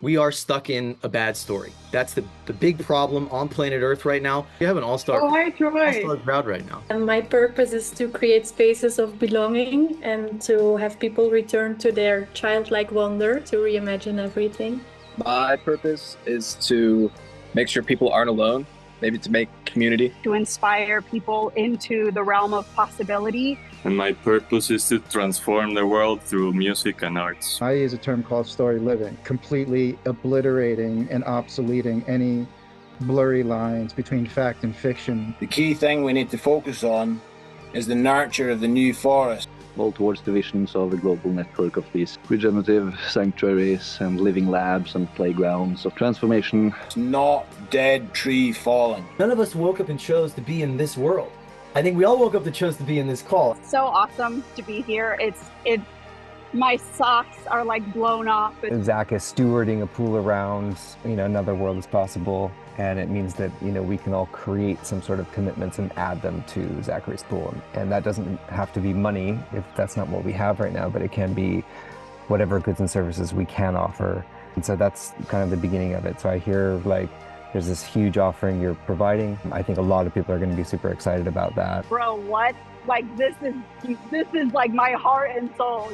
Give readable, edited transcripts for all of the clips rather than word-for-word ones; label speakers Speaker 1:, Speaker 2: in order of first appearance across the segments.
Speaker 1: We are stuck in a bad story. That's the big problem on planet Earth right now. We have an
Speaker 2: Oh, hi, Troy.
Speaker 1: all-star crowd right now.
Speaker 2: And my purpose is to create spaces of belonging and to have people return to their childlike wonder to reimagine everything.
Speaker 3: My purpose is to make sure people aren't alone, maybe to make community.
Speaker 4: To inspire people into the realm of possibility.
Speaker 5: And my purpose is to transform the world through music and arts.
Speaker 6: I use a term called story living, completely obliterating and obsoleting any blurry lines between fact and fiction.
Speaker 7: The key thing we need to focus on is the nurture of the new forest.
Speaker 8: All towards the visions of a global network of these regenerative sanctuaries and living labs and playgrounds of transformation.
Speaker 7: It's not dead tree falling.
Speaker 1: None of us woke up and chose to be in this world. I think we all woke up and chose to be in this call.
Speaker 4: So awesome to be here. My socks are like blown off.
Speaker 9: Zach is stewarding a pool around, another world is possible. And it means that, we can all create some sort of commitments and add them to Zachary's pool. And that doesn't have to be money if that's not what we have right now, but it can be whatever goods and services we can offer. And so that's kind of the beginning of it. So I hear there's this huge offering you're providing. I think a lot of people are going to be super excited about that.
Speaker 4: Bro, what? This is like my heart and soul,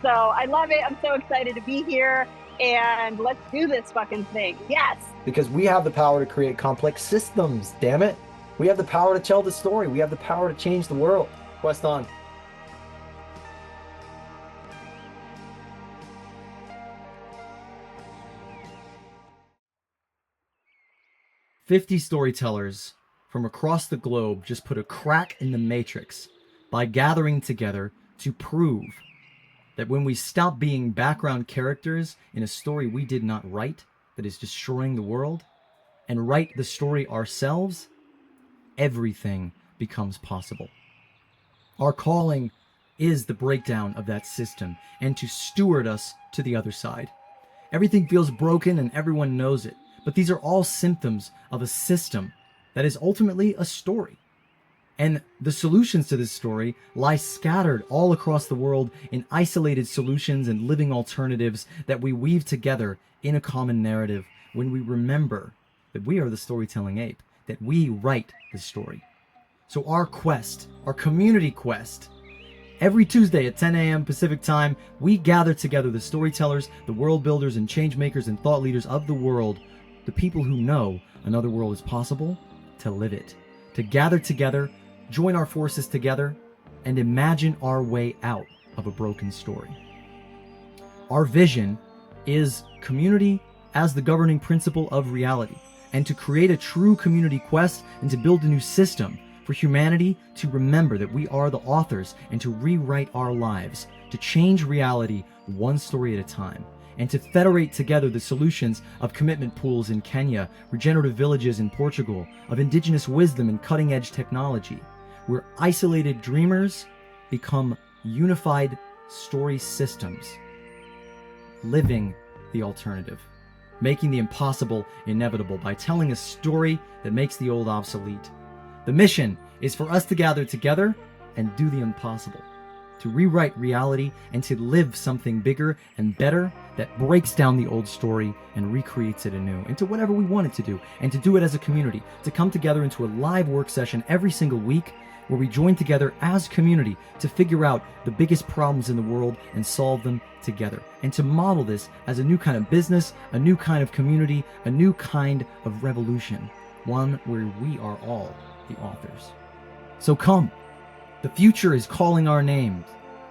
Speaker 4: So I love it. I'm so excited to be here. And let's do this fucking thing. Yes.
Speaker 1: Because we have the power to create complex systems, damn it. We have the power to tell the story. We have the power to change the world. Quest on. "50 storytellers from across the globe just put a crack in the matrix by gathering together to prove that when we stop being background characters in a story we did not write that is destroying the world and write the story ourselves, everything becomes possible. Our calling is the breakdown of that system and to steward us to the other side. Everything feels broken and everyone knows it, but these are all symptoms of a system that is ultimately a story. And the solutions to this story lie scattered all across the world in isolated solutions and living alternatives that we weave together in a common narrative when we remember that we are the storytelling ape, that we write the story. So our quest, our community quest, every Tuesday at 10 a.m. Pacific time, we gather together the storytellers, the world builders and change makers and thought leaders of the world, the people who know another world is possible, to live it, to gather together, join our forces together, and imagine our way out of a broken story. Our vision is community as the governing principle of reality, and to create a true community quest and to build a new system for humanity to remember that we are the authors and to rewrite our lives, to change reality one story at a time, and to federate together the solutions of commitment pools in Kenya, regenerative villages in Portugal, of indigenous wisdom and cutting-edge technology, where isolated dreamers become unified story systems, living the alternative, making the impossible inevitable by telling a story that makes the old obsolete. The mission is for us to gather together and do the impossible, to rewrite reality and to live something bigger and better that breaks down the old story and recreates it anew into whatever we want it to do, and to do it as a community, to come together into a live work session every single week where we join together as community to figure out the biggest problems in the world and solve them together, and to model this as a new kind of business, a new kind of community, a new kind of revolution, one where we are all the authors. So come, the future is calling our names.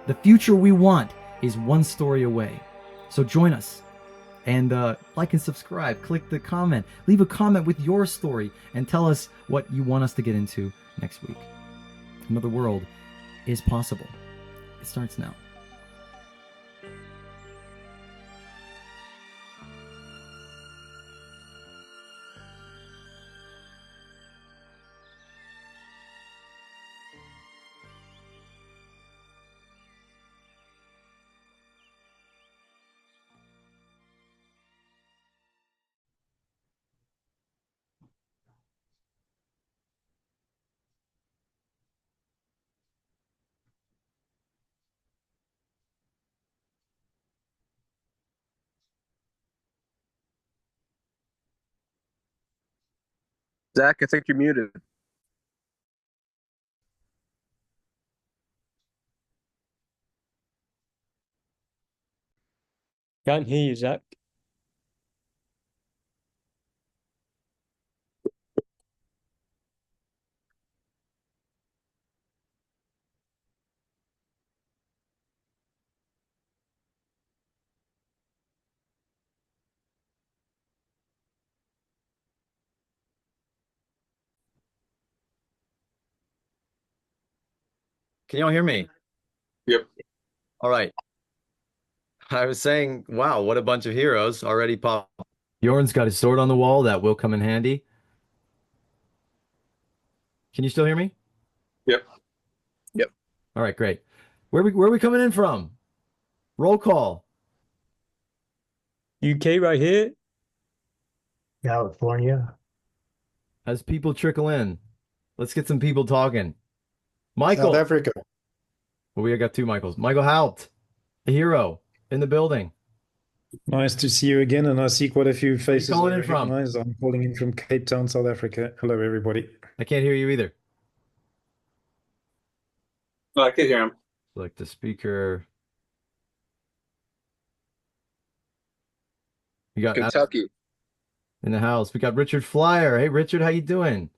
Speaker 1: The future we want is one story away. So join us and like and subscribe, click the comment, leave a comment with your story and tell us what you want us to get into next week. Another world is possible. It starts now.
Speaker 3: Zach, I think you're muted.
Speaker 10: Can't hear you, Zach.
Speaker 1: Can y'all hear me?
Speaker 5: Yep.
Speaker 1: All right. I was saying, wow, what a bunch of heroes already pop. Bjorn's got his sword on the wall. That will come in handy. Can you still hear me?
Speaker 5: Yep.
Speaker 3: Yep.
Speaker 1: All right, great. Where are we coming in from? Roll call.
Speaker 10: UK right here.
Speaker 11: California.
Speaker 1: As people trickle in, let's get some people talking. Michael.
Speaker 11: South Africa.
Speaker 1: Well, we got two Michaels. Michael Haupt, a hero in the building.
Speaker 11: Nice to see you again, and I see quite a few faces
Speaker 1: calling
Speaker 11: I
Speaker 1: in from?
Speaker 11: recognize. I'm calling in from Cape Town, South Africa. Hello, everybody.
Speaker 1: I can't hear you either.
Speaker 5: Oh, I can hear him.
Speaker 1: Select the speaker. We got
Speaker 3: Kentucky.
Speaker 1: in the house. We got Richard Flyer. Hey, Richard, how you doing?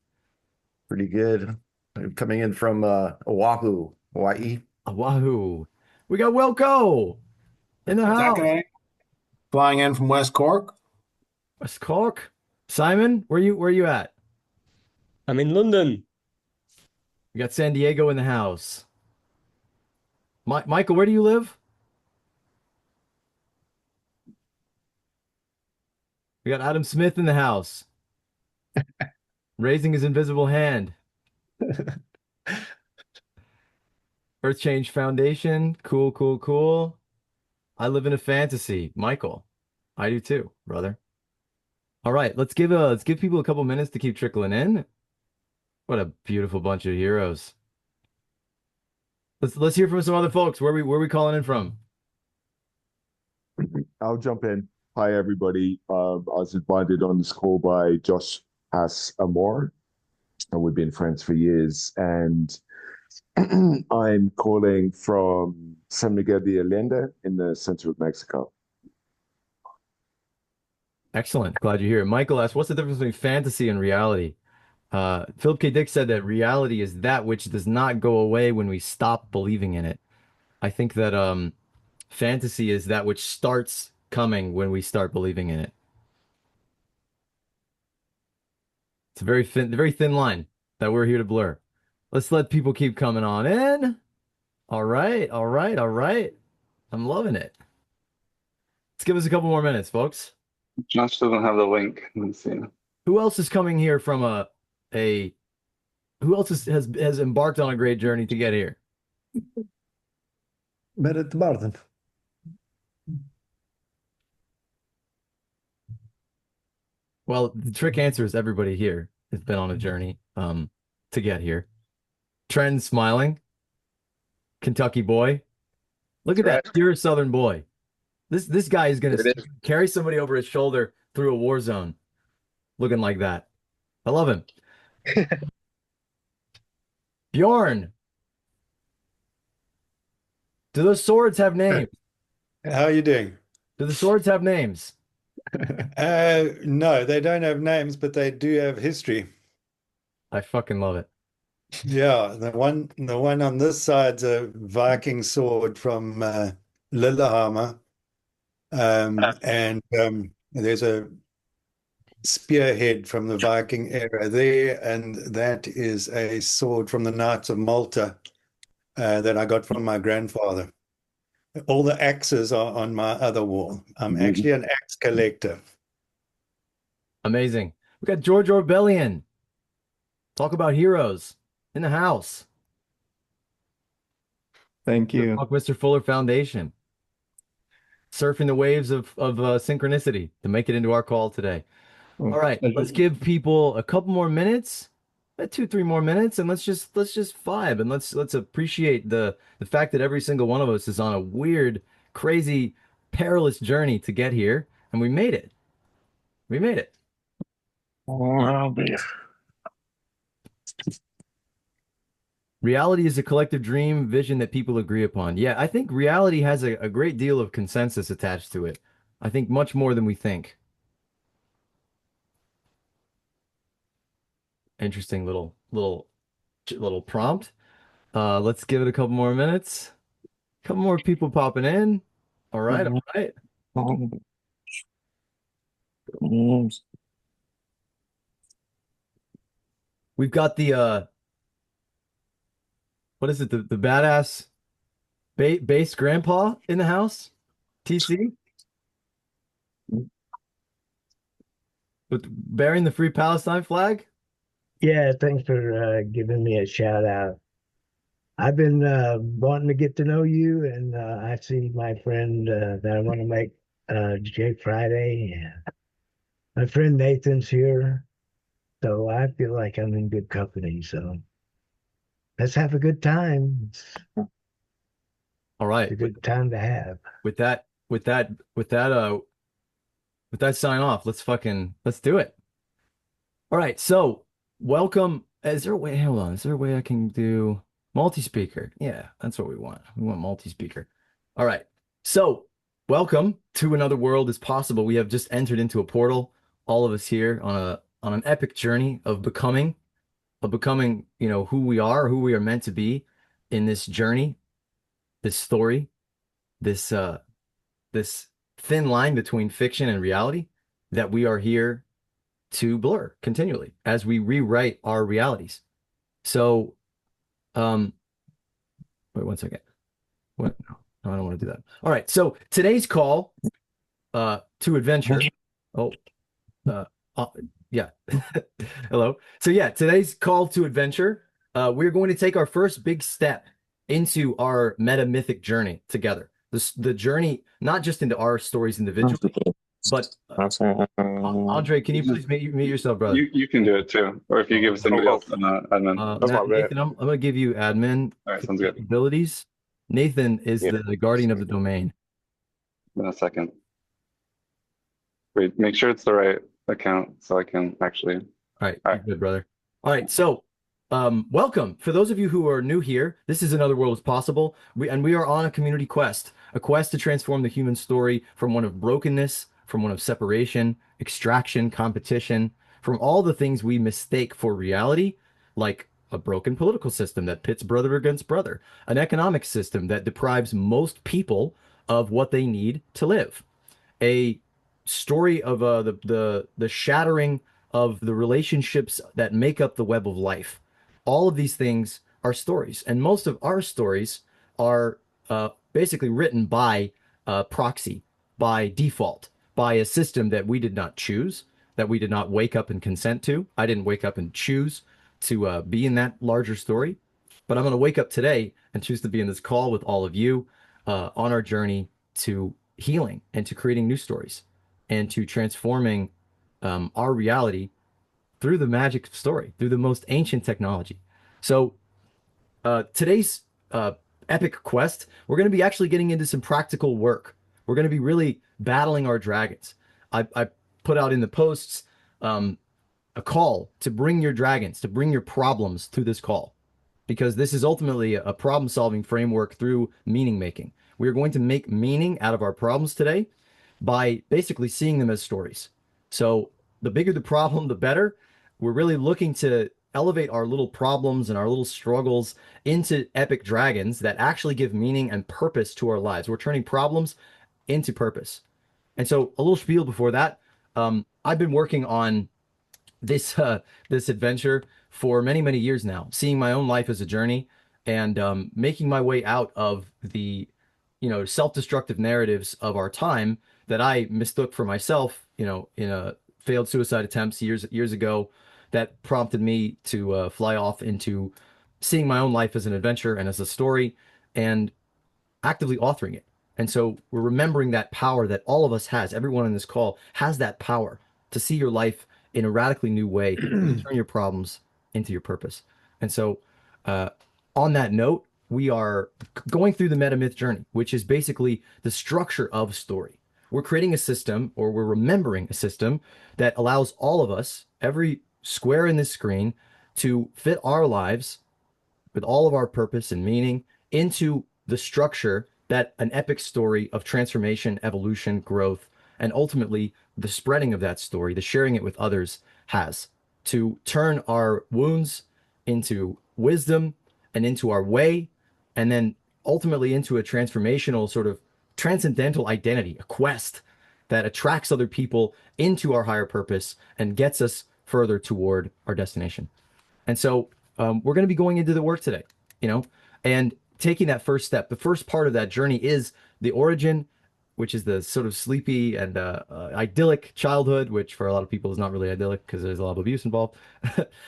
Speaker 12: Pretty good. I'm coming in from Oahu, Hawaii.
Speaker 1: Oahu. We got Wilco in the house.
Speaker 7: Flying in from West Cork.
Speaker 1: West Cork. Simon, where you at?
Speaker 10: I'm in London.
Speaker 1: We got San Diego in the house. Michael, where do you live? We got Adam Smith in the house. Raising his invisible hand. Earth Change Foundation. Cool, cool, cool. I live in a fantasy. Michael. I do too, brother. All right, let's give people a couple minutes to keep trickling in. What a beautiful bunch of heroes. Let's hear from some other folks. Where we calling in from?
Speaker 13: I'll jump in. Hi, everybody. I was invited on this call by Josh As Amor, and we've been friends for years. And I'm calling from San Miguel de Allende in the center of Mexico.
Speaker 1: Excellent. Glad you're here. Michael asked, what's the difference between fantasy and reality? Philip K. Dick said that reality is that which does not go away when we stop believing in it. I think that fantasy is that which starts coming when we start believing in it. It's a very thin line that we're here to blur. Let's let people keep coming on in. All right, all right, all right. I'm loving it. Let's give us a couple more minutes, folks.
Speaker 5: Josh doesn't have the link. Let's see.
Speaker 1: Who else is coming here from who else has embarked on a great journey to get here?
Speaker 11: Merit Barton.
Speaker 1: Well, the trick answer is everybody here has been on a journey to get here. Trend smiling. Kentucky boy. Look at that pure Southern boy. This guy is gonna carry somebody over his shoulder through a war zone, looking like that. I love him. Bjorn, do those swords have names?
Speaker 11: How are you doing?
Speaker 1: Do the swords have names?
Speaker 11: No, they don't have names, but they do have history.
Speaker 1: I fucking love it.
Speaker 11: Yeah, the one on this side's a Viking sword from Lillehammer. And there's a spearhead from the Viking era there, and that is a sword from the Knights of Malta that I got from my grandfather. All the axes are on my other wall. I'm actually an axe collector.
Speaker 1: Amazing. We got George Orbellian. Talk about heroes in the house.
Speaker 9: Thank you.
Speaker 1: Mr. Fuller Foundation. Surfing the waves of synchronicity to make it into our call today. All right, let's give people a couple more minutes, 2-3 more minutes, and let's just vibe and let's appreciate the fact that every single one of us is on a weird, crazy, perilous journey to get here, and we made it. We made it.
Speaker 7: Oh,
Speaker 1: Reality is a collective dream vision that people agree upon. Yeah, I think reality has a great deal of consensus attached to it. I think much more than we think. Interesting little prompt. Let's give it a couple more minutes. Couple more people popping in. All right, all right. We've got the what is it? The badass bass grandpa in the house. TC with bearing the Free Palestine flag.
Speaker 14: Yeah, thanks for giving me a shout out. I've been wanting to get to know you, and I see my friend that I want to make Jay Friday. And my friend Nathan's here, so I feel like I'm in good company. So let's have a good time.
Speaker 1: All right,
Speaker 14: It's a good time to have.
Speaker 1: with that sign off, let's do it. All right, so welcome. Is there a way? Hold on. Is there a way I can do multi-speaker? Yeah, that's what we want. We want multi-speaker. All right. So welcome to Another World is Possible. We have just entered into a portal, all of us here on an epic journey of becoming, who we are, who we are meant to be in this journey, this story, this thin line between fiction and reality that we are here to blur continually as we rewrite our realities. So, wait one second. What? No, I don't want to do that. All right. So today's call, to adventure. Oh, yeah. Hello. So yeah, today's call to adventure. We're going to take our first big step into our metamythic journey together. The journey, not just into our stories individually, but Andre, can you please mute yourself, brother?
Speaker 5: You can do it too, or if you give somebody else admin.
Speaker 1: Nathan, I'm going to give you admin
Speaker 5: sounds good.
Speaker 1: abilities. Nathan is the guardian of the domain.
Speaker 5: In a second. Wait, make sure it's the right account so I can actually.
Speaker 1: All right, good, brother. All right, so welcome. For those of you who are new here, this is Another World is Possible. We are on a community quest, a quest to transform the human story from one of brokenness, from one of separation, extraction, competition, from all the things we mistake for reality, like a broken political system that pits brother against brother, an economic system that deprives most of what they need to live, a story of the shattering of the relationships that make up the web of life. All of these things are stories, and most of our stories are basically written by proxy, by default, by a system that we did not choose, that we did not wake up and consent to. I didn't wake up and choose to be in that larger story, but I'm going to wake up today and choose to be in this call with all of you on our journey to healing and to creating new stories and to transforming our reality through the magic of story, through the most ancient technology. So today's epic quest, we're going to be actually getting into some practical work. We're going to be really battling our dragons. I put out in the posts a call to bring your dragons, to bring your problems to this call, because this is ultimately a problem-solving framework through meaning making. We are going to make meaning out of our problems today by basically seeing them as stories. So the bigger the problem, the better. We're really looking to elevate our little problems and our little struggles into epic dragons that actually give meaning and purpose to our lives. We're turning problems into purpose. And so a little spiel before that. I've been working on this adventure for many years now, seeing my own life as a journey and making my way out of the self-destructive narratives of our time that I mistook for myself, in a failed suicide attempts years ago, that prompted me to fly off into seeing my own life as an adventure and as a story and actively authoring it. And so we're remembering that power that all of us has. Everyone in this call has that power to see your life in a radically new way, turn your problems into your purpose. And so on that note, we are going through the metamyth journey, which is basically the structure of story. We're creating a system, or we're remembering a system that allows all of us, every square in this screen, to fit our lives with all of our purpose and meaning into the structure that an epic story of transformation, evolution, growth, and ultimately the spreading of that story, the sharing it with others has to turn our wounds into wisdom and into our way, and then ultimately into a transformational sort of transcendental identity, a quest that attracts other people into our higher purpose and gets us further toward our destination. And so we're going to be going into the work today, and taking that first step. The first part of that journey is the origin, which is the sort of sleepy and idyllic childhood, which for a lot of people is not really idyllic because there's a lot of abuse involved.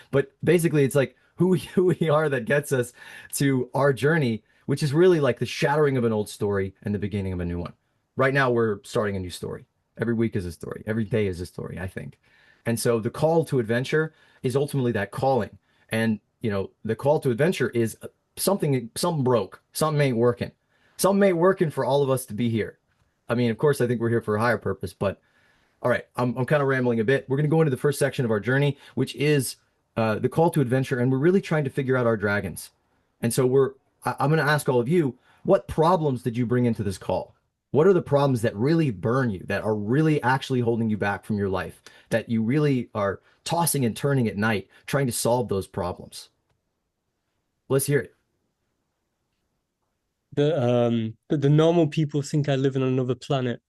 Speaker 1: But basically, it's like who we are that gets us to our journey, which is really like the shattering of an old story and the beginning of a new one. Right now, we're starting a new story. Every week is a story. Every day is a story, I think. And so the call to adventure is ultimately that calling. And, the call to adventure is something broke, something ain't working. Something ain't working for all of us to be here. I mean, of course, I think we're here for a higher purpose, but all right, I'm kind of rambling a bit. We're going to go into the first section of our journey, which is the call to adventure, and we're really trying to figure out our dragons. And so I'm going to ask all of you, what problems did you bring into this call? What are the problems that really burn you, that are really actually holding you back from your life, that you really are tossing and turning at night, trying to solve those problems? Let's hear it.
Speaker 10: The normal people think I live on another planet.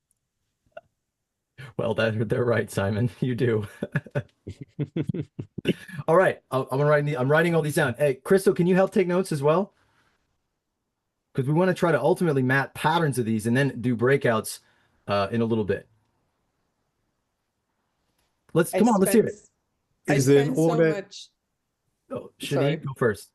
Speaker 1: Well, they're right, Simon. You do. All right, I'm writing all these down. Hey, Crystal, can you help take notes as well? Because we want to try to ultimately map patterns of these and then do breakouts in a little bit. Let's come on. Let's hear it.
Speaker 11: Is there an order?
Speaker 15: So much.
Speaker 1: Oh, Shani, go first.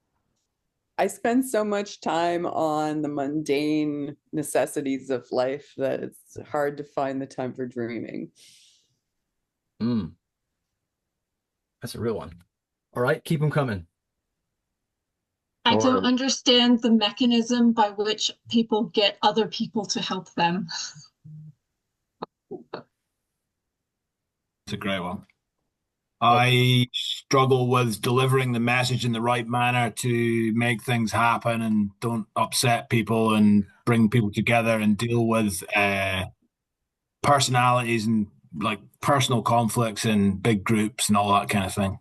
Speaker 15: I spend so much time on the mundane necessities of life that it's hard to find the time for dreaming.
Speaker 1: That's a real one. All right, keep them coming.
Speaker 16: I don't understand the mechanism by which people get other people to help them.
Speaker 7: It's a great one. I struggle with delivering the message in the right manner to make things happen and don't upset people and bring people together and deal with personalities and like personal conflicts in big groups and all that kind of thing.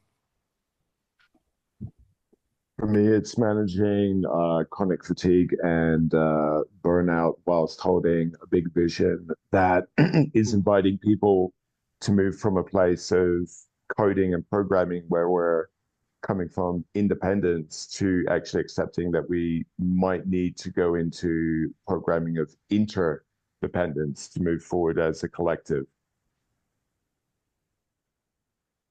Speaker 13: For me, it's managing chronic fatigue and burnout whilst holding a big vision that is inviting people to move from a place of coding and programming where we're coming from independence to actually accepting that we might need to go into programming of interdependence to move forward as a collective.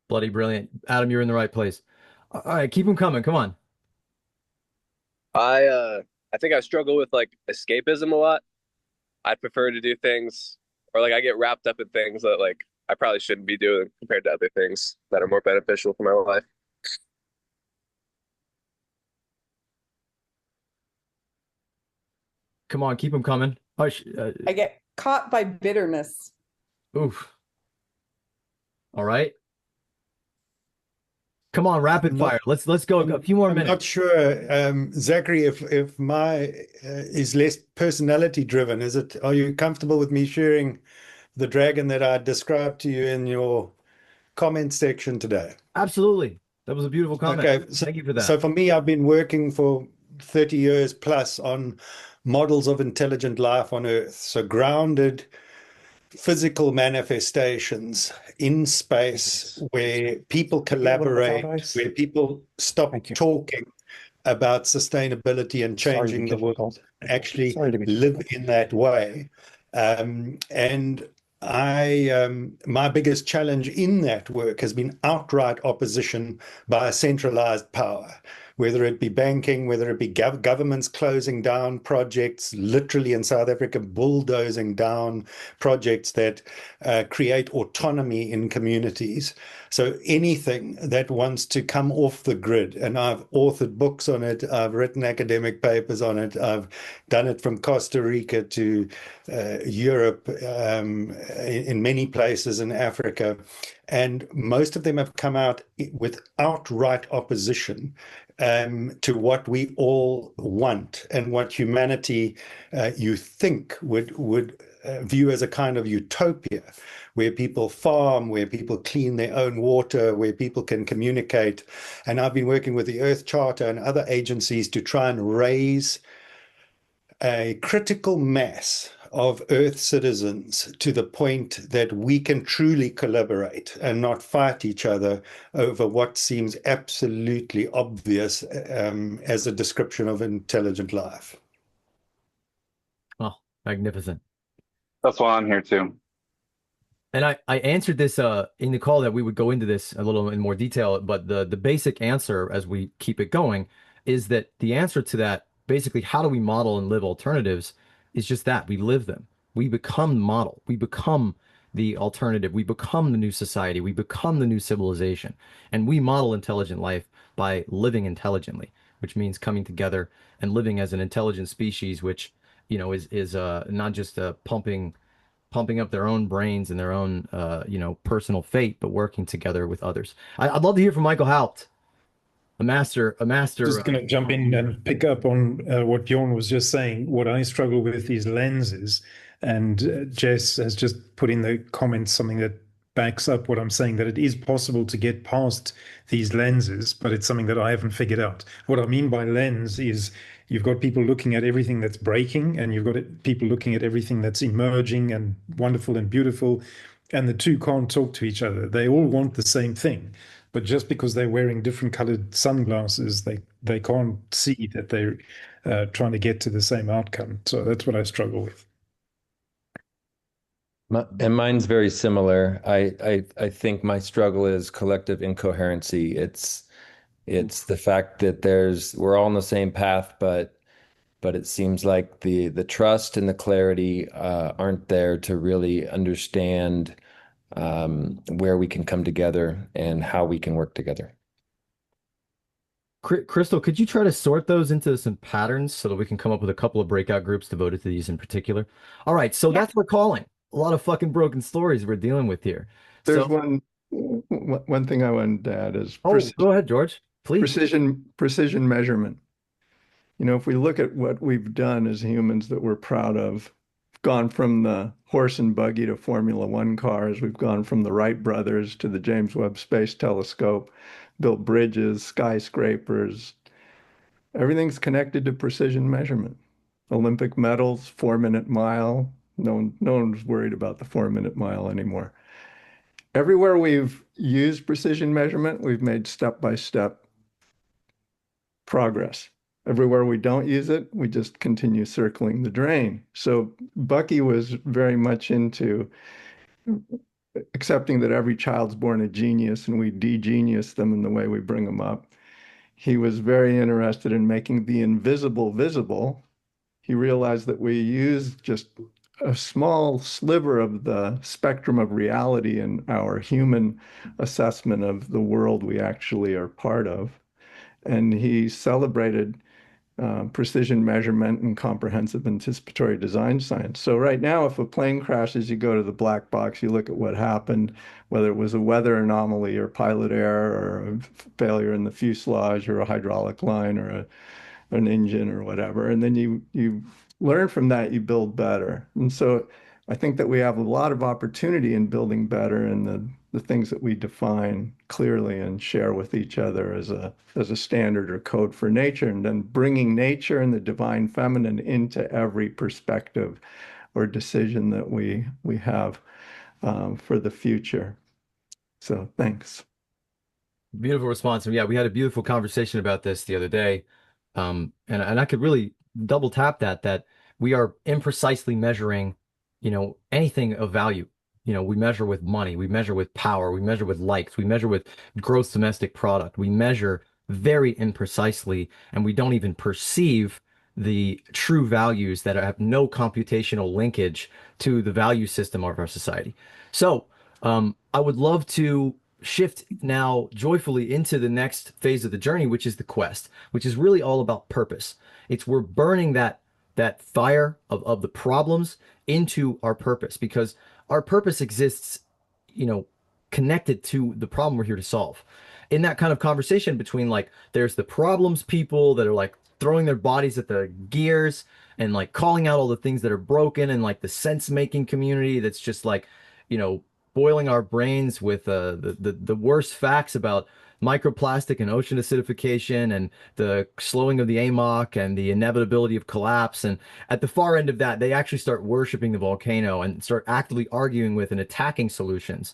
Speaker 1: Bloody brilliant. Adam, you're in the right place. All right, keep them coming. Come on.
Speaker 3: I think I struggle with like escapism a lot. I prefer to do things, or like I get wrapped up in things that like I probably shouldn't be doing compared to other things that are more beneficial for my life.
Speaker 1: Come on, keep them coming.
Speaker 15: I get caught by bitterness.
Speaker 1: Oof. All right. Come on, rapid fire. Let's go a few more minutes.
Speaker 11: I'm not sure, Zachary, if my is less personality driven. Are you comfortable with me sharing the dragon that I described to you in your comment section today?
Speaker 1: Absolutely. That was a beautiful comment. Okay, thank you for that.
Speaker 11: So for me, I've been working for 30 years plus on models of intelligent life on Earth. So grounded physical manifestations in space where people collaborate, where people stop talking about sustainability and changing the world, actually live in that way. And my biggest challenge in that work has been outright opposition by centralized power, whether it be banking, whether it be governments closing down projects, literally in South Africa, bulldozing down projects that create autonomy in communities. So anything that wants to come off the grid, and I've authored books on it, I've written academic papers on it, I've done it from Costa Rica to Europe, in many places in Africa, and most of them have come out with outright opposition to what we all want and what humanity you think would view as a kind of utopia, where people farm, where people clean their own water, where people can communicate. And I've been working with the Earth Charter and other agencies to try and raise a critical mass of Earth citizens to the point that we can truly collaborate and not fight each other over what seems absolutely obvious as a description of intelligent life.
Speaker 1: Oh, magnificent.
Speaker 17: That's why I'm here too.
Speaker 1: And I answered this in the call that we would go into this a little in more detail, but the basic answer as we keep it going is that the answer to that, basically how do we model and live alternatives, is just that we live them. We become the model. We become the alternative. We become the new society. We become the new civilization. And we model intelligent life by living intelligently, which means coming together and living as an intelligent species, which, you know, is not just pumping up their own brains and their own, personal fate, but working together with others. I'd love to hear from Michael Haupt, a master.
Speaker 18: Just going to jump in and pick up on what Bjorn was just saying. What I struggle with is lenses, and Jess has just put in the comments something that backs up what I'm saying, that it is possible to get past these lenses, but it's something that I haven't figured out. What I mean by lens is you've got people looking at everything that's breaking, and you've got people looking at everything that's emerging and wonderful and beautiful, and the two can't talk to each other. They all want the same thing, but just because they're wearing different colored sunglasses, they can't see that they're trying to get to the same outcome. So that's what I struggle with.
Speaker 9: And mine's very similar. I think my struggle is collective incoherency. It's the fact that we're all on the same path, but it seems like the trust and the clarity aren't there to really understand where we can come together and how we can work together.
Speaker 1: Crystal, could you try to sort those into some patterns so that we can come up with a couple of breakout groups devoted to these in particular? All right, so that's what we're calling. A lot of fucking broken stories we're dealing with here.
Speaker 6: There's one thing I wanted to add is
Speaker 1: go ahead, George, please.
Speaker 6: Precision measurement. You know, if we look at what we've done as humans that we're proud of, gone from the horse and buggy to Formula One cars, we've gone from the Wright brothers to the James Webb Space Telescope, built bridges, skyscrapers. Everything's connected to precision measurement. Olympic medals, 4-minute mile. No one's worried about the 4-minute mile anymore. Everywhere we've used precision measurement, we've made step-by-step progress. Everywhere we don't use it, we just continue circling the drain. So Bucky was very much into accepting that every child's born a genius and we de-genius them in the way we bring them up. He was very interested in making the invisible visible. He realized that we use just a small sliver of the spectrum of reality in our human assessment of the world we actually are part of. And he celebrated precision measurement and comprehensive anticipatory design science. So right now, if a plane crashes, you go to the black box, you look at what happened, whether it was a weather anomaly or pilot error or a failure in the fuselage or a hydraulic line or an engine or whatever. And then you learn from that, you build better. And so I think that we have a lot of opportunity in building better in the things that we define clearly and share with each other as a standard or code for nature, and then bringing nature and the divine feminine into every perspective or decision that we have for the future. So thanks.
Speaker 1: Beautiful response. And yeah, we had a beautiful conversation about this the other day. And I could really double tap that we are imprecisely measuring, anything of value. We measure with money, we measure with power, we measure with likes, we measure with gross domestic product. We measure very imprecisely, and we don't even perceive the true values that have no computational linkage to the value system of our society. So I would love to shift now joyfully into the next phase of the journey, which is the quest, which is really all about purpose. We're burning that fire of the problems into our purpose, because our purpose exists, connected to the problem we're here to solve. in that kind of conversation between like there's the problems people that are like throwing their bodies at the gears and like calling out all the things that are broken, and like the sense making community that's just like, you know, boiling our brains with the worst facts about microplastic and ocean acidification and the slowing of the AMOC and the inevitability of collapse. And at the far end of that, they actually start worshiping the volcano and start actively arguing with and attacking solutions.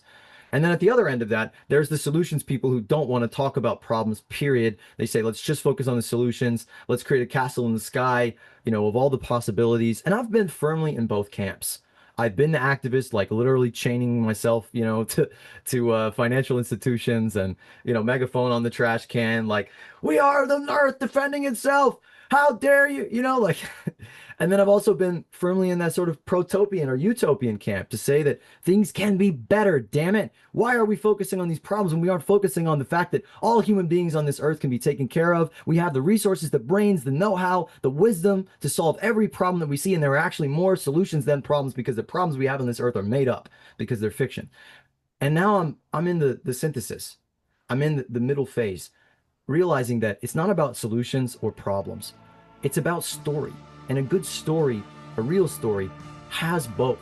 Speaker 1: And then at the other end of that, there's the solutions people who don't want to talk about problems, period. They say, let's just focus on the solutions. Let's create a castle in the sky, you know, of all the possibilities. And I've been firmly in both camps. I've been the activist, like literally chaining myself, you know, to financial institutions and, you know, megaphone on the trash can, like, we are the earth defending itself. How dare you? You know, like, and then I've also been firmly in that sort of protopian or utopian camp to say that things can be better. Damn it. Why are we focusing on these problems when we aren't focusing on the fact that all human beings on this earth can be taken care of? We have the resources, the brains, the know-how, the wisdom to solve every problem that we see. And there are actually more solutions than problems because the problems we have on this earth are made up because they're fiction. And now I'm in the synthesis. I'm in the middle phase, realizing that it's not about solutions or problems. It's about story. And a good story, a real story, has both,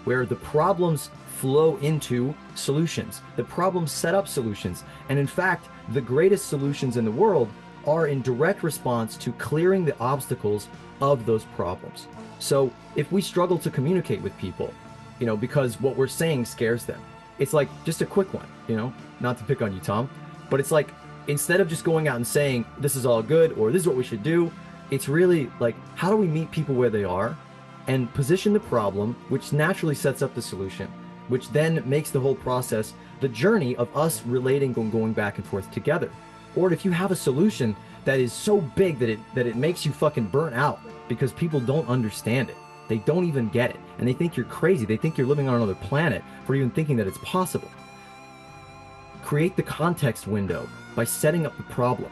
Speaker 1: where the problems flow into solutions. The problems set up solutions. And in fact, the greatest solutions in the world are in direct response to clearing the obstacles of those problems. So if we struggle to communicate with people, you know, because what we're saying scares them, it's like just a quick one, you know, not to pick on you, Tom, but it's like, instead of just going out and saying, this is all good, or this is what we should do, it's really like, how do we meet people where they are and position the problem, which naturally sets up the solution, which then makes the whole process the journey of us relating and going back and forth together. Or if you have a solution that is so big that it makes you fucking burn out because people don't understand it. They don't even get it. And they think you're crazy. They think you're living on another planet for even thinking that it's possible. Create the context window by setting up the problem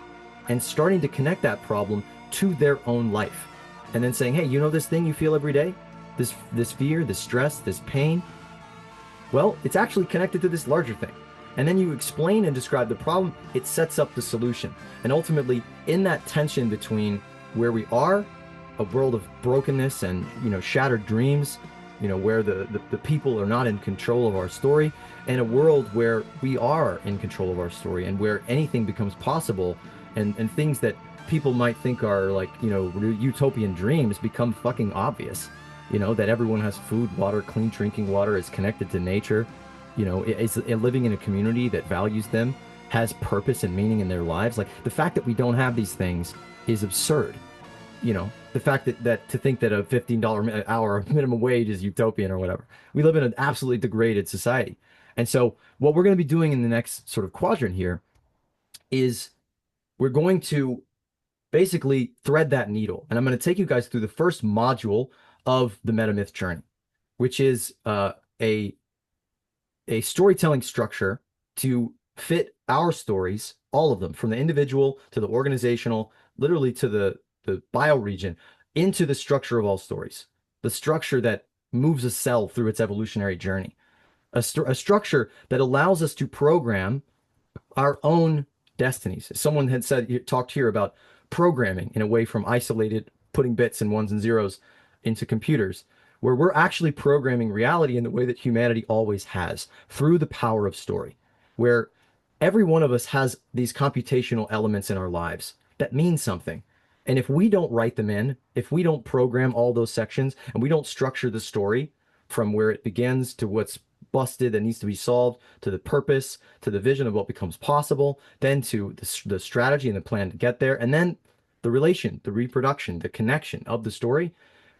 Speaker 1: and starting to connect that problem to their own life. And then saying, hey, you know this thing you feel every day? This fear, this stress, this pain? Well, it's actually connected to this larger thing. And then you explain and describe the problem, it sets up the solution. And ultimately, in that tension between where we are, a world of brokenness and, you know, shattered dreams, you know, where the people are not in control of our story, and a world where we are in control of our story and where anything becomes possible, and things that people might think are like, you know, utopian dreams become fucking obvious. You know, that everyone has food, water, clean drinking water, is connected to nature, you know, is living in a community that values them, has purpose and meaning in their lives. Like, the fact that we don't have these things is absurd. You know, the fact that to think that a $15 an hour minimum wage is utopian or whatever. We live in an absolutely degraded society. And so what we're going to be doing in the next sort of quadrant here is we're going to basically thread that needle. And I'm going to take you guys through the first module of the metamyth journey, which is a storytelling structure to fit our stories, all of them, from the individual to the organizational, literally to the bioregion, into the structure of all stories, the structure that moves a cell through its evolutionary journey, a structure that allows us to program our own destinies. Someone had said, talked here about programming in a way from isolated, putting bits and ones and zeros into computers, where we're actually programming reality in the way that humanity always has, through the power of story, where every one of us has these computational elements in our lives that mean something. And if we don't write them in, if we don't program all those sections, and we don't structure the story from where it begins to what's busted that needs to be solved, to the purpose, to the vision of what becomes possible, then to the strategy and the plan to get there, and then the relation, the reproduction, the connection of the story,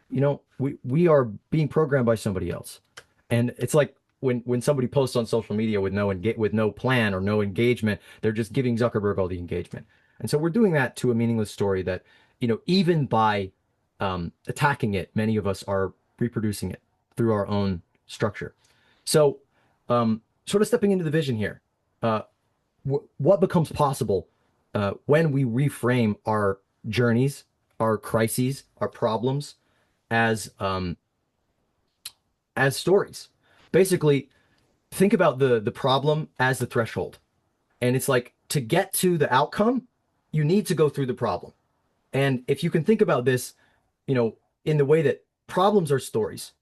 Speaker 1: you know, we are being programmed by somebody else. And it's like when somebody posts on social media with no plan or no engagement, they're just giving Zuckerberg all the engagement. And so we're doing that to a meaningless story that, you know, even by attacking it, many of us are reproducing it through our own structure. So sort of stepping into the vision here, what becomes possible when we reframe our journeys, our crises, our problems as stories. Basically, think about the problem as the threshold. And it's like to get to the outcome, you need to go through the problem. And if you can think about this, in the way that problems are stories,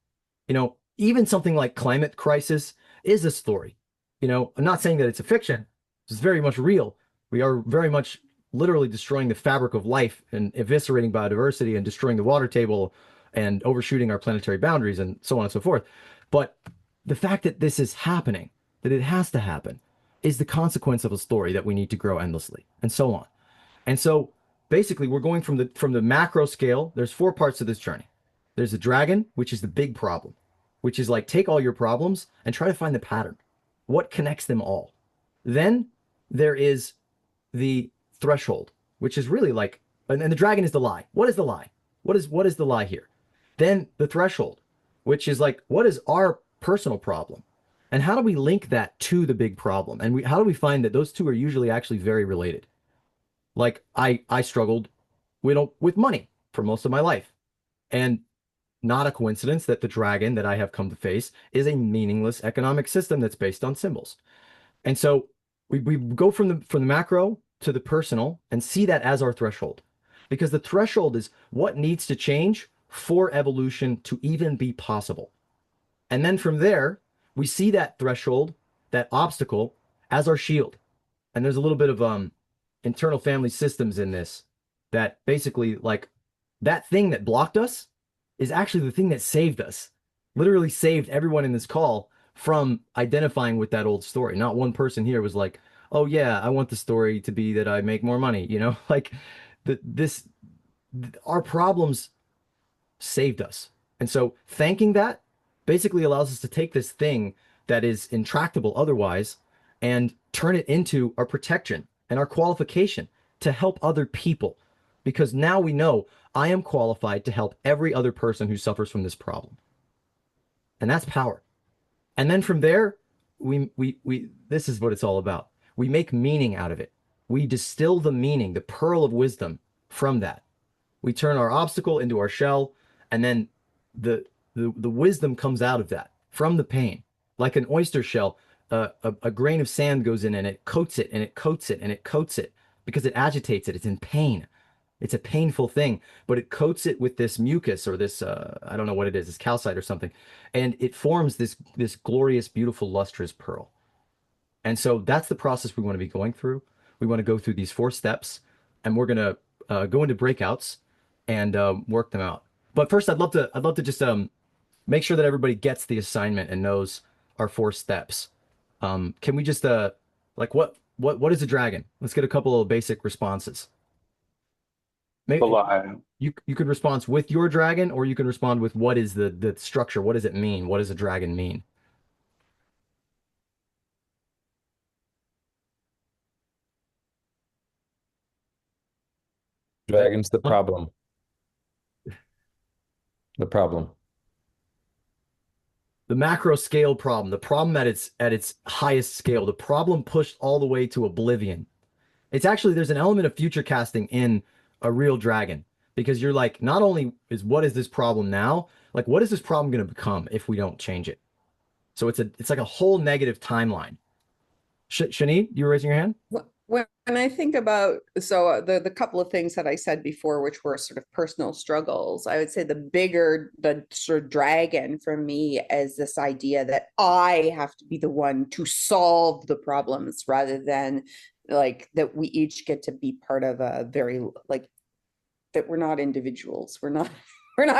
Speaker 1: even something like climate crisis is a story. I'm not saying that it's a fiction. It's very much real. We are very much literally destroying the fabric of life and eviscerating biodiversity and destroying the water table and overshooting our planetary boundaries and so on and so forth. But the fact that this is happening, that it has to happen, is the consequence of a story that we need to grow endlessly, and so on. And so basically we're going from the macro scale. There's 4 parts to this journey. There's the dragon, which is the big problem, which is like take all your problems and try to find the pattern. What connects them all? Then there is the threshold, which is really like, and the dragon is the lie. What is the lie? What is the lie here? Then the threshold, which is like, what is our personal problem? And how do we link that to the big problem? And how do we find that those two are usually actually very related? Like I struggled with money for most of my life. And not a coincidence that the dragon that I have come to face is a meaningless economic system that's based on symbols. And so we go from the macro to the personal and see that as our threshold. Because the threshold is what needs to change for evolution to even be possible. And then from there, we see that threshold, that obstacle, as our shield. And there's a little bit of internal family systems in this that basically, like, that thing that blocked us is actually the thing that saved us. Literally saved everyone in this call from identifying with that old story. Not one person here was like, oh yeah, I want the story to be that I make more money, like our problems saved us. And so thanking that basically allows us to take this thing that is intractable otherwise and turn it into our protection and our qualification to help other people. Because now we know I am qualified to help every other person who suffers from this problem. And that's power. And then from there, we this is what it's all about. We make meaning out of it. We distill the meaning, the pearl of wisdom from that. We turn our obstacle into our shell, and then the wisdom comes out of that from the pain. Like an oyster shell, a grain of sand goes in and it coats it and it coats it and it coats it because it agitates it. It's in pain. It's a painful thing, but it coats it with this mucus or this, I don't know what it is, it's calcite or something. And it forms this glorious, beautiful, lustrous pearl. And so that's the process we want to be going through. We want to go through these 4 steps, and we're going to go into breakouts and work them out. But first, I'd love to just make sure that everybody gets the assignment and knows our 4 steps. Can we just like what is a dragon? Let's get a couple of basic responses. Maybe you could respond with your dragon, or you can respond with what is the structure? What does it mean? What does a dragon mean?
Speaker 9: Dragon's the problem. The problem.
Speaker 1: The macro scale problem, the problem at its highest scale, the problem pushed all the way to oblivion. It's actually, there's an element of future casting in a real dragon, because you're like, not only what is this problem now, like what is this problem going to become if we don't change it? So it's like a whole negative timeline. Shani, you were raising your hand?
Speaker 15: When I think about, the couple of things that I said before, which were sort of personal struggles, I would say the sort of dragon for me is this idea that I have to be the one to solve the problems rather than like that we each get to be part of a very, like, that we're not individuals. We're not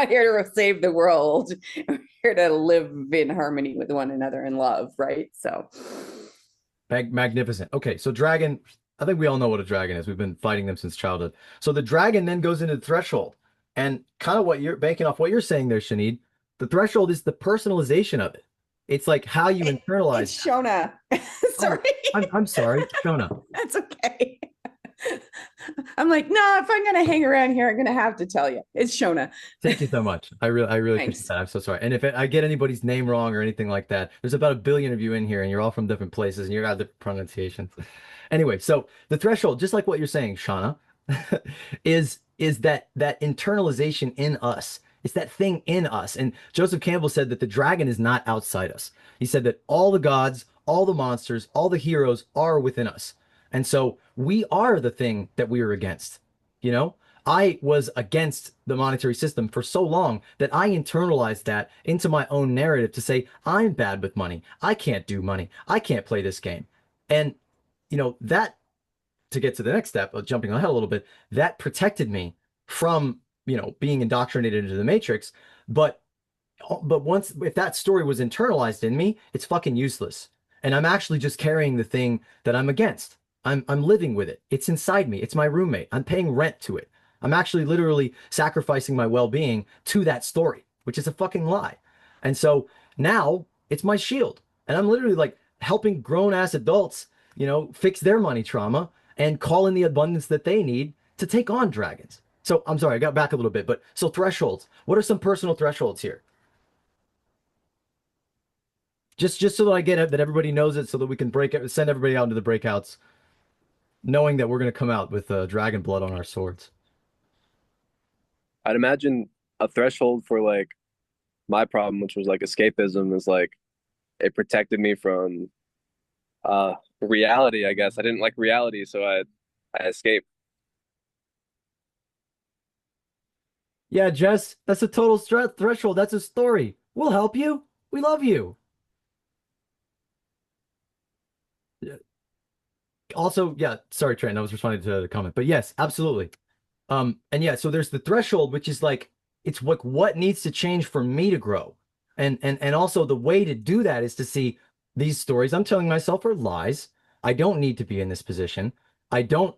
Speaker 15: here to save the world. We're here to live in harmony with one another and love, right? So
Speaker 1: magnificent. Okay, so dragon, I think we all know what a dragon is. We've been fighting them since childhood. So the dragon then goes into the threshold. And kind of what you're banking off what you're saying there, Shanied, the threshold is the personalization of it. It's like how you internalize.
Speaker 15: It's Shona. Sorry.
Speaker 1: I'm sorry, Shona.
Speaker 15: That's okay. I'm like, no, if I'm gonna hang around here, I'm gonna have to tell you. It's Shona.
Speaker 1: Thank you so much. I really appreciate that. I'm so sorry. And if I get anybody's name wrong or anything like that, there's about 1 billion of you in here and you're all from different places and you're out different pronunciations. Anyway, so the threshold, just like what you're saying, Shauna, is that internalization in us. It's that thing in us. And Joseph Campbell said that the dragon is not outside us. He said that all the gods, all the monsters, all the heroes are within us. And so we are the thing that we are against. You know, I was against the monetary system for so long that I internalized that into my own narrative to say, I'm bad with money. I can't do money. I can't play this game. And, that to get to the next step of jumping ahead a little bit, that protected me from, being indoctrinated into the matrix. But once, if that story was internalized in me, it's fucking useless. And I'm actually just carrying the thing that I'm against. I'm living with it. It's inside me. It's my roommate. I'm paying rent to it. I'm actually literally sacrificing my well-being to that story, which is a fucking lie. And so now it's my shield. And I'm literally like helping grown-ass adults, fix their money trauma and call in the abundance that they need to take on dragons. So I'm sorry, I got back a little bit, but so thresholds. What are some personal thresholds here? Just so that I get it, that everybody knows it, so that we can send everybody out into the breakouts, knowing that we're going to come out with dragon blood on our swords.
Speaker 3: I'd imagine a threshold for like my problem, which was like escapism, is like it protected me from reality, I guess. I didn't like reality, so I escaped.
Speaker 1: Yeah, Jess, that's a total threshold. That's a story. We'll help you. We love you. Also, yeah, sorry, Trent, I was responding to the comment, but yes, absolutely. And yeah, so there's the threshold, which is like, it's what needs to change for me to grow. And also the way to do that is to see these stories I'm telling myself are lies. I don't need to be in this position. I don't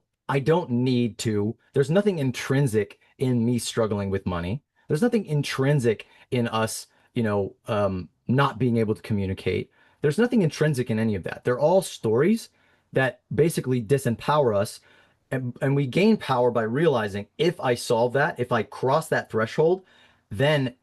Speaker 1: need to. There's nothing intrinsic in me struggling with money. There's nothing intrinsic in us, not being able to communicate. There's nothing intrinsic in any of that. They're all stories that basically disempower us. And we gain power by realizing if I solve that, if I cross that threshold, then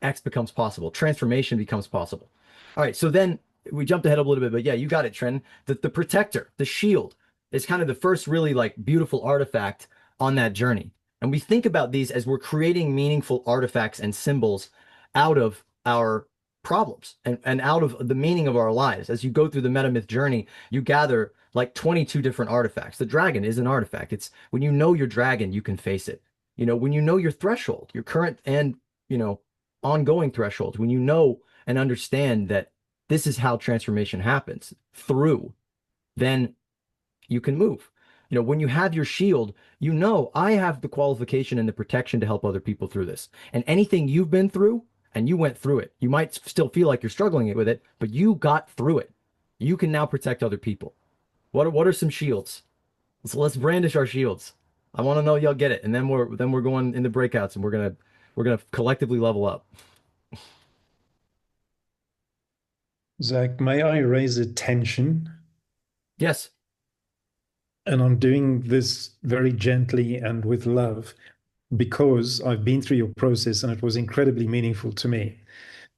Speaker 1: X becomes possible. Transformation becomes possible. All right, so then we jumped ahead a little bit, but yeah, you got it, Tren. The protector, the shield, is kind of the first really like beautiful artifact on that journey. And we think about these as we're creating meaningful artifacts and symbols out of our problems and out of the meaning of our lives. As you go through the metamyth journey, you gather like 22 different artifacts. The dragon is an artifact. It's when you know your dragon, you can face it. When you know your threshold, your current and, ongoing thresholds, when you know and understand that this is how transformation happens through, then you can move. When you have your shield, I have the qualification and the protection to help other people through this. And anything you've been through, and you went through it, you might still feel like you're struggling with it, but you got through it. You can now protect other people. What are some shields? Let's brandish our shields. I want to know y'all get it, and then we're going in the breakouts, and we're gonna collectively level up.
Speaker 18: Zach, may I raise a tension?
Speaker 1: Yes.
Speaker 18: And I'm doing this very gently and with love because I've been through your process and it was incredibly meaningful to me.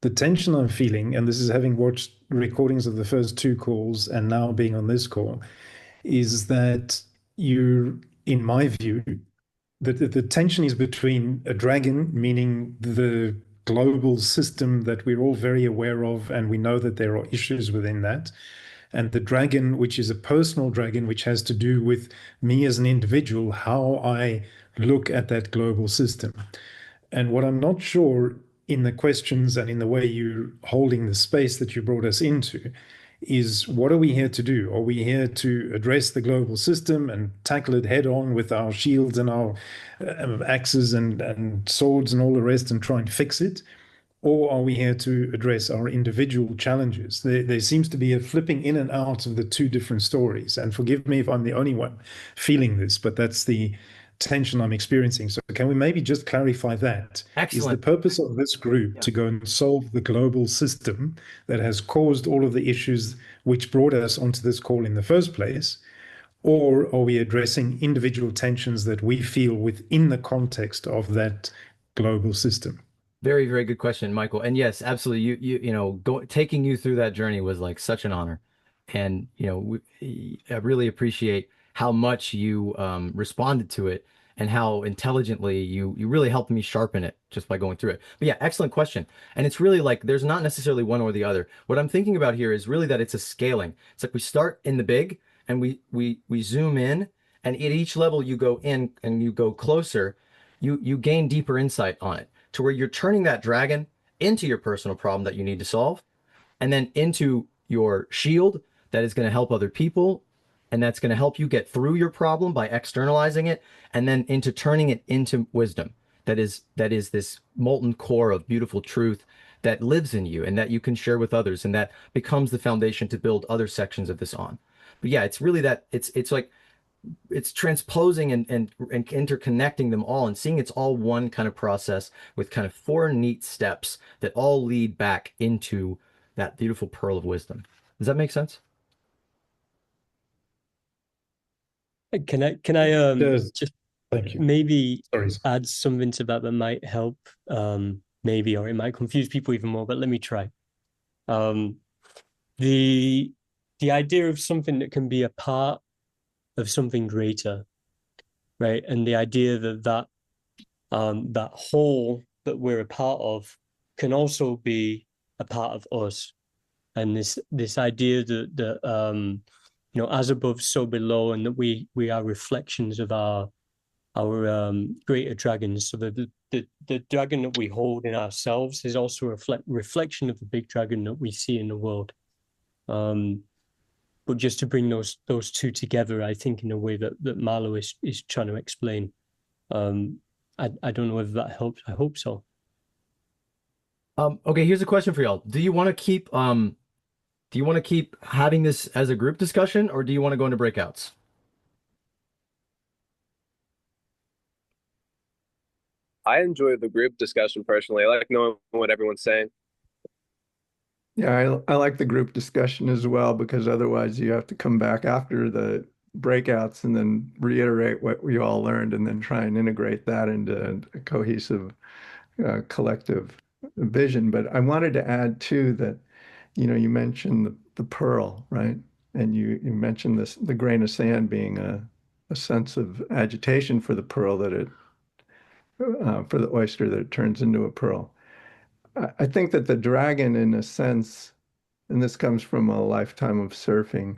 Speaker 18: The tension I'm feeling, and this is having watched recordings of the first two calls and now being on this call, is that you, in my view, the tension is between a dragon, meaning the global system that we're all very aware of, and we know that there are issues within that, and the dragon, which is a personal dragon, which has to do with me as an individual, how I look at that global system. And what I'm not sure in the questions and in the way you're holding the space that you brought us into is, what are we here to do? Are we here to address the global system and tackle it head on with our shields and our axes and swords and all the rest and try and fix it? Or are we here to address our individual challenges? There seems to be a flipping in and out of the two different stories. And forgive me if I'm the only one feeling this, but that's the tension I'm experiencing. So can we maybe just clarify that?
Speaker 1: Excellent.
Speaker 18: Is the purpose of this group to go and solve the global system that has caused all of the issues which brought us onto this call in the first place? Or are we addressing individual tensions that we feel within the context of that global system?
Speaker 1: Very, very good question, Michael. And yes, absolutely. Taking you through that journey was like such an honor. And, I really appreciate how much you responded to it and how intelligently you really helped me sharpen it just by going through it. But yeah, excellent question. And it's really like there's not necessarily one or the other. What I'm thinking about here is really that it's a scaling. It's like we start in the big and we zoom in, and at each level you go in and you go closer, you gain deeper insight on it to where you're turning that dragon into your personal problem that you need to solve, and then into your shield that is going to help other people, and that's going to help you get through your problem by externalizing it, and then into turning it into wisdom that is this molten core of beautiful truth that lives in you and that you can share with others, and that becomes the foundation to build other sections of this on. But yeah, it's really that it's like it's transposing and interconnecting them all and seeing it's all one kind of process with kind of four neat steps that all lead back into that beautiful pearl of wisdom. Does that make sense?
Speaker 10: Can I just
Speaker 18: Thank you.
Speaker 10: maybe
Speaker 18: Sorry.
Speaker 10: add something to that that might help, maybe, or it might confuse people even more, but let me try. The idea of something that can be a part of something greater, right? And the idea that that whole that we're a part of can also be a part of us. And this idea that you know, as above, so below, and that we are reflections of our greater dragons. So the dragon that we hold in ourselves is also a reflection of the big dragon that we see in the world. But just to bring those two together, I think in a way that Marlo is trying to explain. I don't know whether that helps. I hope so.
Speaker 1: Okay, here's a question for y'all. Do you want to keep having this as a group discussion, or do you want to go into breakouts?
Speaker 3: I enjoy the group discussion personally. I like knowing what everyone's saying.
Speaker 6: Yeah, I like the group discussion as well, because otherwise you have to come back after the breakouts and then reiterate what we all learned and then try and integrate that into a cohesive collective vision. But I wanted to add too that, you know, you mentioned the pearl, right? And you mentioned the grain of sand being a sense of agitation for the pearl that it for the oyster that it turns into a pearl. I think that the dragon, in a sense, and this comes from a lifetime of surfing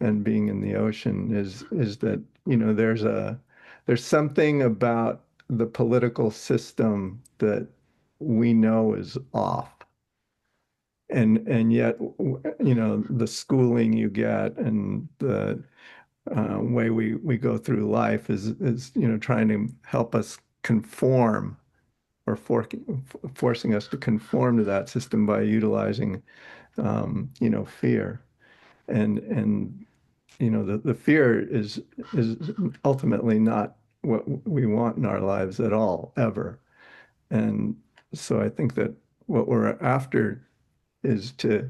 Speaker 6: and being in the ocean, is that, you know, there's something about the political system that we know is off. And yet, you know, the schooling you get and the way we go through life is, you know, trying to help us conform, or forcing us to conform to that system by utilizing, you know, fear. And you know, the fear is ultimately not what we want in our lives at all, ever. And so I think that what we're after is to,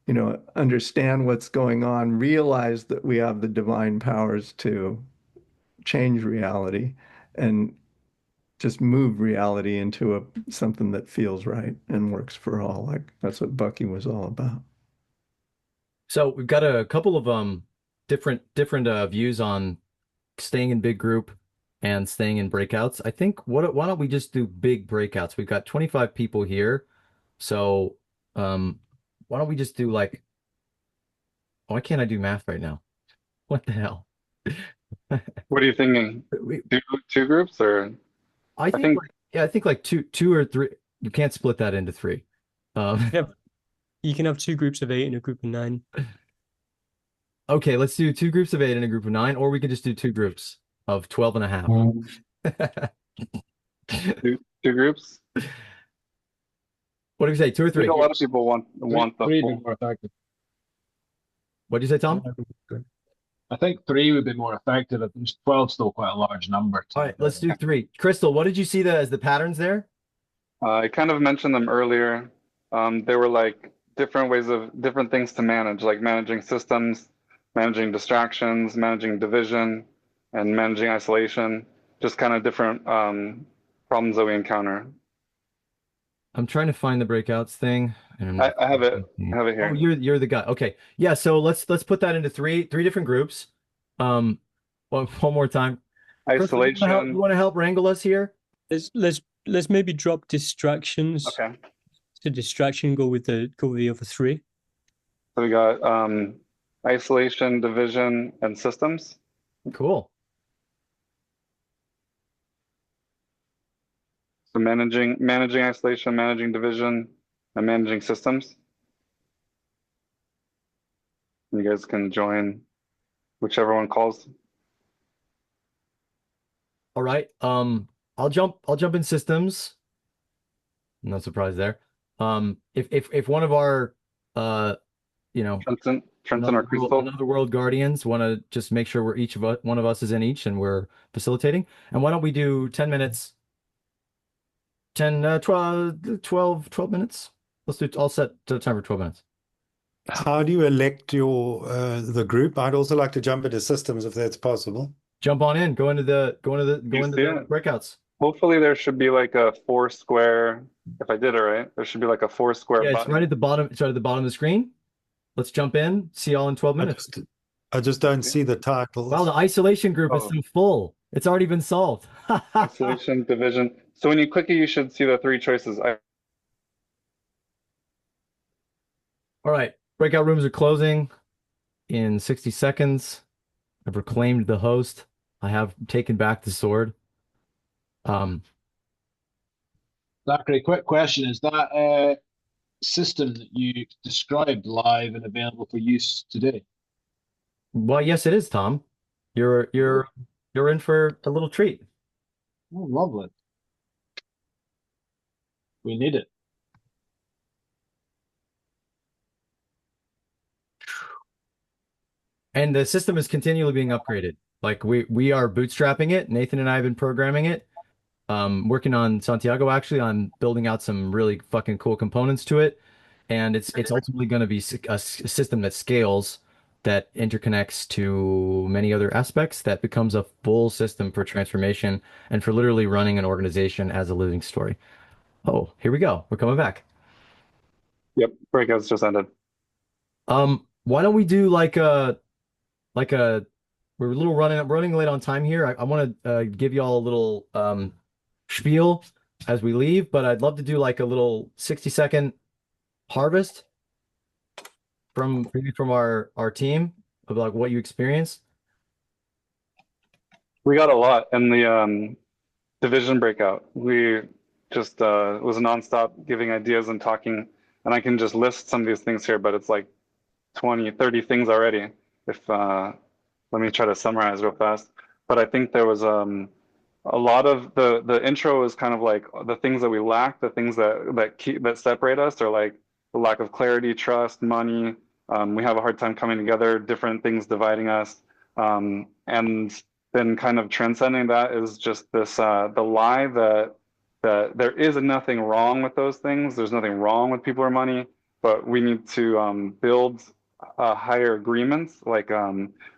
Speaker 6: you know, understand what's going on, realize that we have the divine powers to change reality, and just move reality into something that feels right and works for all. Like that's what Bucky was all about.
Speaker 1: So we've got a couple of different views on staying in big group and staying in breakouts. I think why don't we just do big breakouts? We've got 25 people here. So why don't we just do like, why can't I do math right now? What the hell?
Speaker 17: What are you thinking? Two groups, or
Speaker 1: I think like, yeah, I think like two or three. You can't split that into three.
Speaker 10: You can have two groups of 8 and a group of 9.
Speaker 1: Okay, let's do two groups of 8 and a group of 9, or we can just do two groups of 12 and a half.
Speaker 17: Two groups?
Speaker 1: What do you say, 2 or 3?
Speaker 17: I think a lot of people want the
Speaker 19: three
Speaker 17: full.
Speaker 19: would be more effective.
Speaker 1: What do you say, Tom?
Speaker 19: I think 3 would be more effective. 12 is still quite a large number.
Speaker 1: All right, let's do 3. Crystal, what did you see as the patterns there?
Speaker 17: I kind of mentioned them earlier. They were like different things to manage, like managing systems, managing distractions, managing division, and managing isolation. Just kind of different problems that we encounter.
Speaker 1: I'm trying to find the breakouts thing. And
Speaker 17: I have it. I have it here.
Speaker 1: Oh, you're the guy. Okay. Yeah, so let's put that into three different groups. One more time.
Speaker 17: Isolation.
Speaker 1: Crystal, you want to help wrangle us here?
Speaker 10: Let's maybe drop distractions.
Speaker 17: Okay.
Speaker 10: So distraction go with the other 3.
Speaker 17: So we got isolation, division, and systems.
Speaker 1: Cool.
Speaker 17: So managing isolation, managing division, and managing systems. You guys can join whichever one calls.
Speaker 1: All right. I'll jump in systems. No surprise there. If one of our
Speaker 17: Trenton or Crystal.
Speaker 1: another world guardians want to just make sure we're each of us, one of us is in each, and we're facilitating. And why don't we do 10 minutes? 12 minutes. I'll set the time for 12 minutes.
Speaker 11: How do you elect your the group? I'd also like to jump into systems if that's possible.
Speaker 1: Jump on in. Go into the
Speaker 17: it?
Speaker 1: breakouts.
Speaker 17: Hopefully there should be like a 4 square. If I did it right, there should be like a 4 square
Speaker 1: Yeah, it's
Speaker 17: button.
Speaker 1: right at the bottom. It's right at the bottom of the screen. Let's jump in. See y'all in 12 minutes.
Speaker 11: I just don't see the titles.
Speaker 1: Wow, the isolation group is so full. It's already been solved.
Speaker 17: Isolation, division. So when you click it, you should see the 3 choices.
Speaker 1: All right, breakout rooms are closing in 60 seconds. I've reclaimed the host. I have taken back the sword.
Speaker 19: Zachary, quick question. Is that system that you described live and available for use today?
Speaker 1: Well, yes, it is, Tom. You're in for a little treat.
Speaker 19: Oh, lovely. We need it.
Speaker 1: And the system is continually being upgraded. Like we are bootstrapping it. Nathan and I have been programming it. Working on Santiago actually on building out some really fucking cool components to it. And it's ultimately going to be a system that scales, that interconnects to many other aspects, that becomes a full system for transformation and for literally running an organization as a living story. Oh, here we go. We're coming back.
Speaker 17: Yep, breakouts just ended.
Speaker 1: Why don't we do like a we're a little running late on time here. I want to give y'all a little spiel as we leave, but I'd love to do like a little 60-second harvest from our team of like what you experienced.
Speaker 17: We got a lot in the division breakout. We just it was nonstop giving ideas and talking, and I can just list some of these things here, but it's like 20, 30 things already. If let me try to summarize real fast. But I think there was a lot of the intro is kind of like the things that we lack, the things that separate us, are like the lack of clarity, trust, money. We have a hard time coming together, different things dividing us, and then kind of transcending that is just this the lie that there is nothing wrong with those things. There's nothing wrong with people or money, but we need to build higher agreements. Like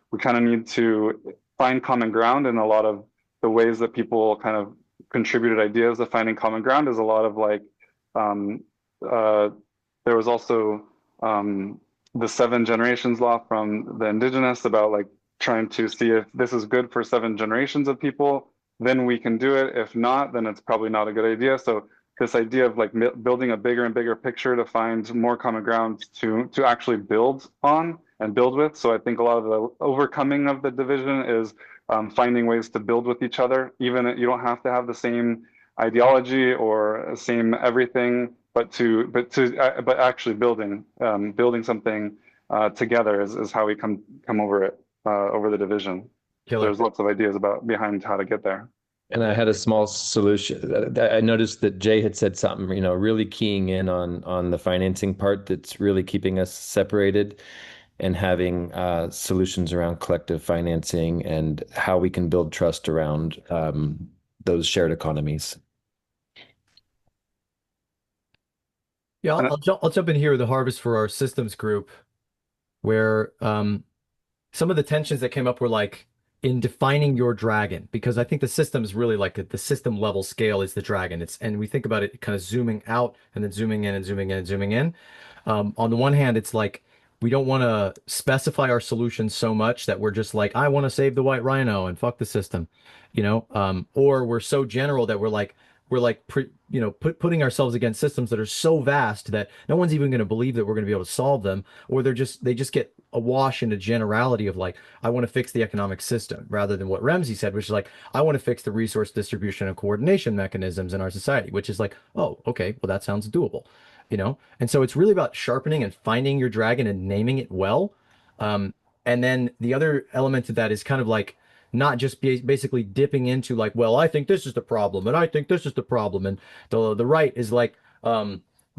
Speaker 17: we kind of need to find common ground, and a lot of the ways that people kind of contributed ideas of finding common ground is a lot of like there was also the 7 generations law from the indigenous about like trying to see if this is good for 7 generations of people, then we can do it. If not, then it's probably not a good idea. So this idea of like building a bigger and bigger picture to find more common ground to actually build on and build with. So I think a lot of the overcoming of the division is finding ways to build with each other. Even you don't have to have the same ideology or same everything, but actually building something together is how we come over it over the division. There's lots of ideas behind how to get there.
Speaker 20: And I had a small solution. I noticed that Jay had said something, really keying in on the financing part that's really keeping us separated, and having solutions around collective financing and how we can build trust around those shared economies.
Speaker 1: Yeah, I'll jump in here with the harvest for our systems group, where some of the tensions that came up were like in defining your dragon, because I think the system is really like the system level scale is the dragon. And we think about it kind of zooming out and then zooming in and zooming in and zooming in. On the one hand, it's like we don't want to specify our solutions so much that we're just like, I want to save the white rhino and fuck the system, or we're so general that we're like, we're like putting ourselves against systems that are so vast that no one's even going to believe that we're going to be able to solve them, or they just get awash into generality of like, I want to fix the economic system, rather than what Ramsey said, which is like, I want to fix the resource distribution and coordination mechanisms in our society, which is like, oh, okay, well, that sounds doable, you know? And so it's really about sharpening and finding your dragon and naming it well. And then the other element to that is kind of like not just basically dipping into like, well, I think this is the problem, and I think this is the problem, and the right is like,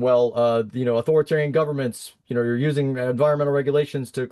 Speaker 1: authoritarian governments, you're using environmental regulations to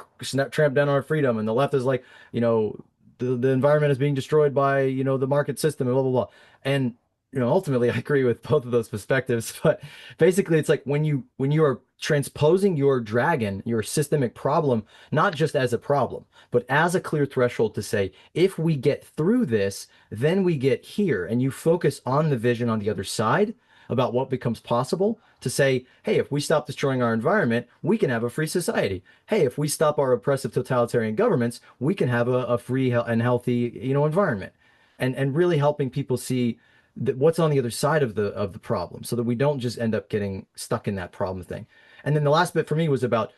Speaker 1: tramp down on our freedom, and the left is like, the environment is being destroyed by the market system and blah blah blah, and ultimately I agree with both of those perspectives, but basically it's like when you are transposing your dragon, your systemic problem, not just as a problem, but as a clear threshold to say, if we get through this, then we get here, and you focus on the vision on the other side about what becomes possible, to say, hey, if we stop destroying our environment, we can have a free society. Hey, if we stop our oppressive totalitarian governments, we can have a free and healthy, environment. And really helping people see that what's on the other side of the problem, so that we don't just end up getting stuck in that problem thing. And then the last bit for me was about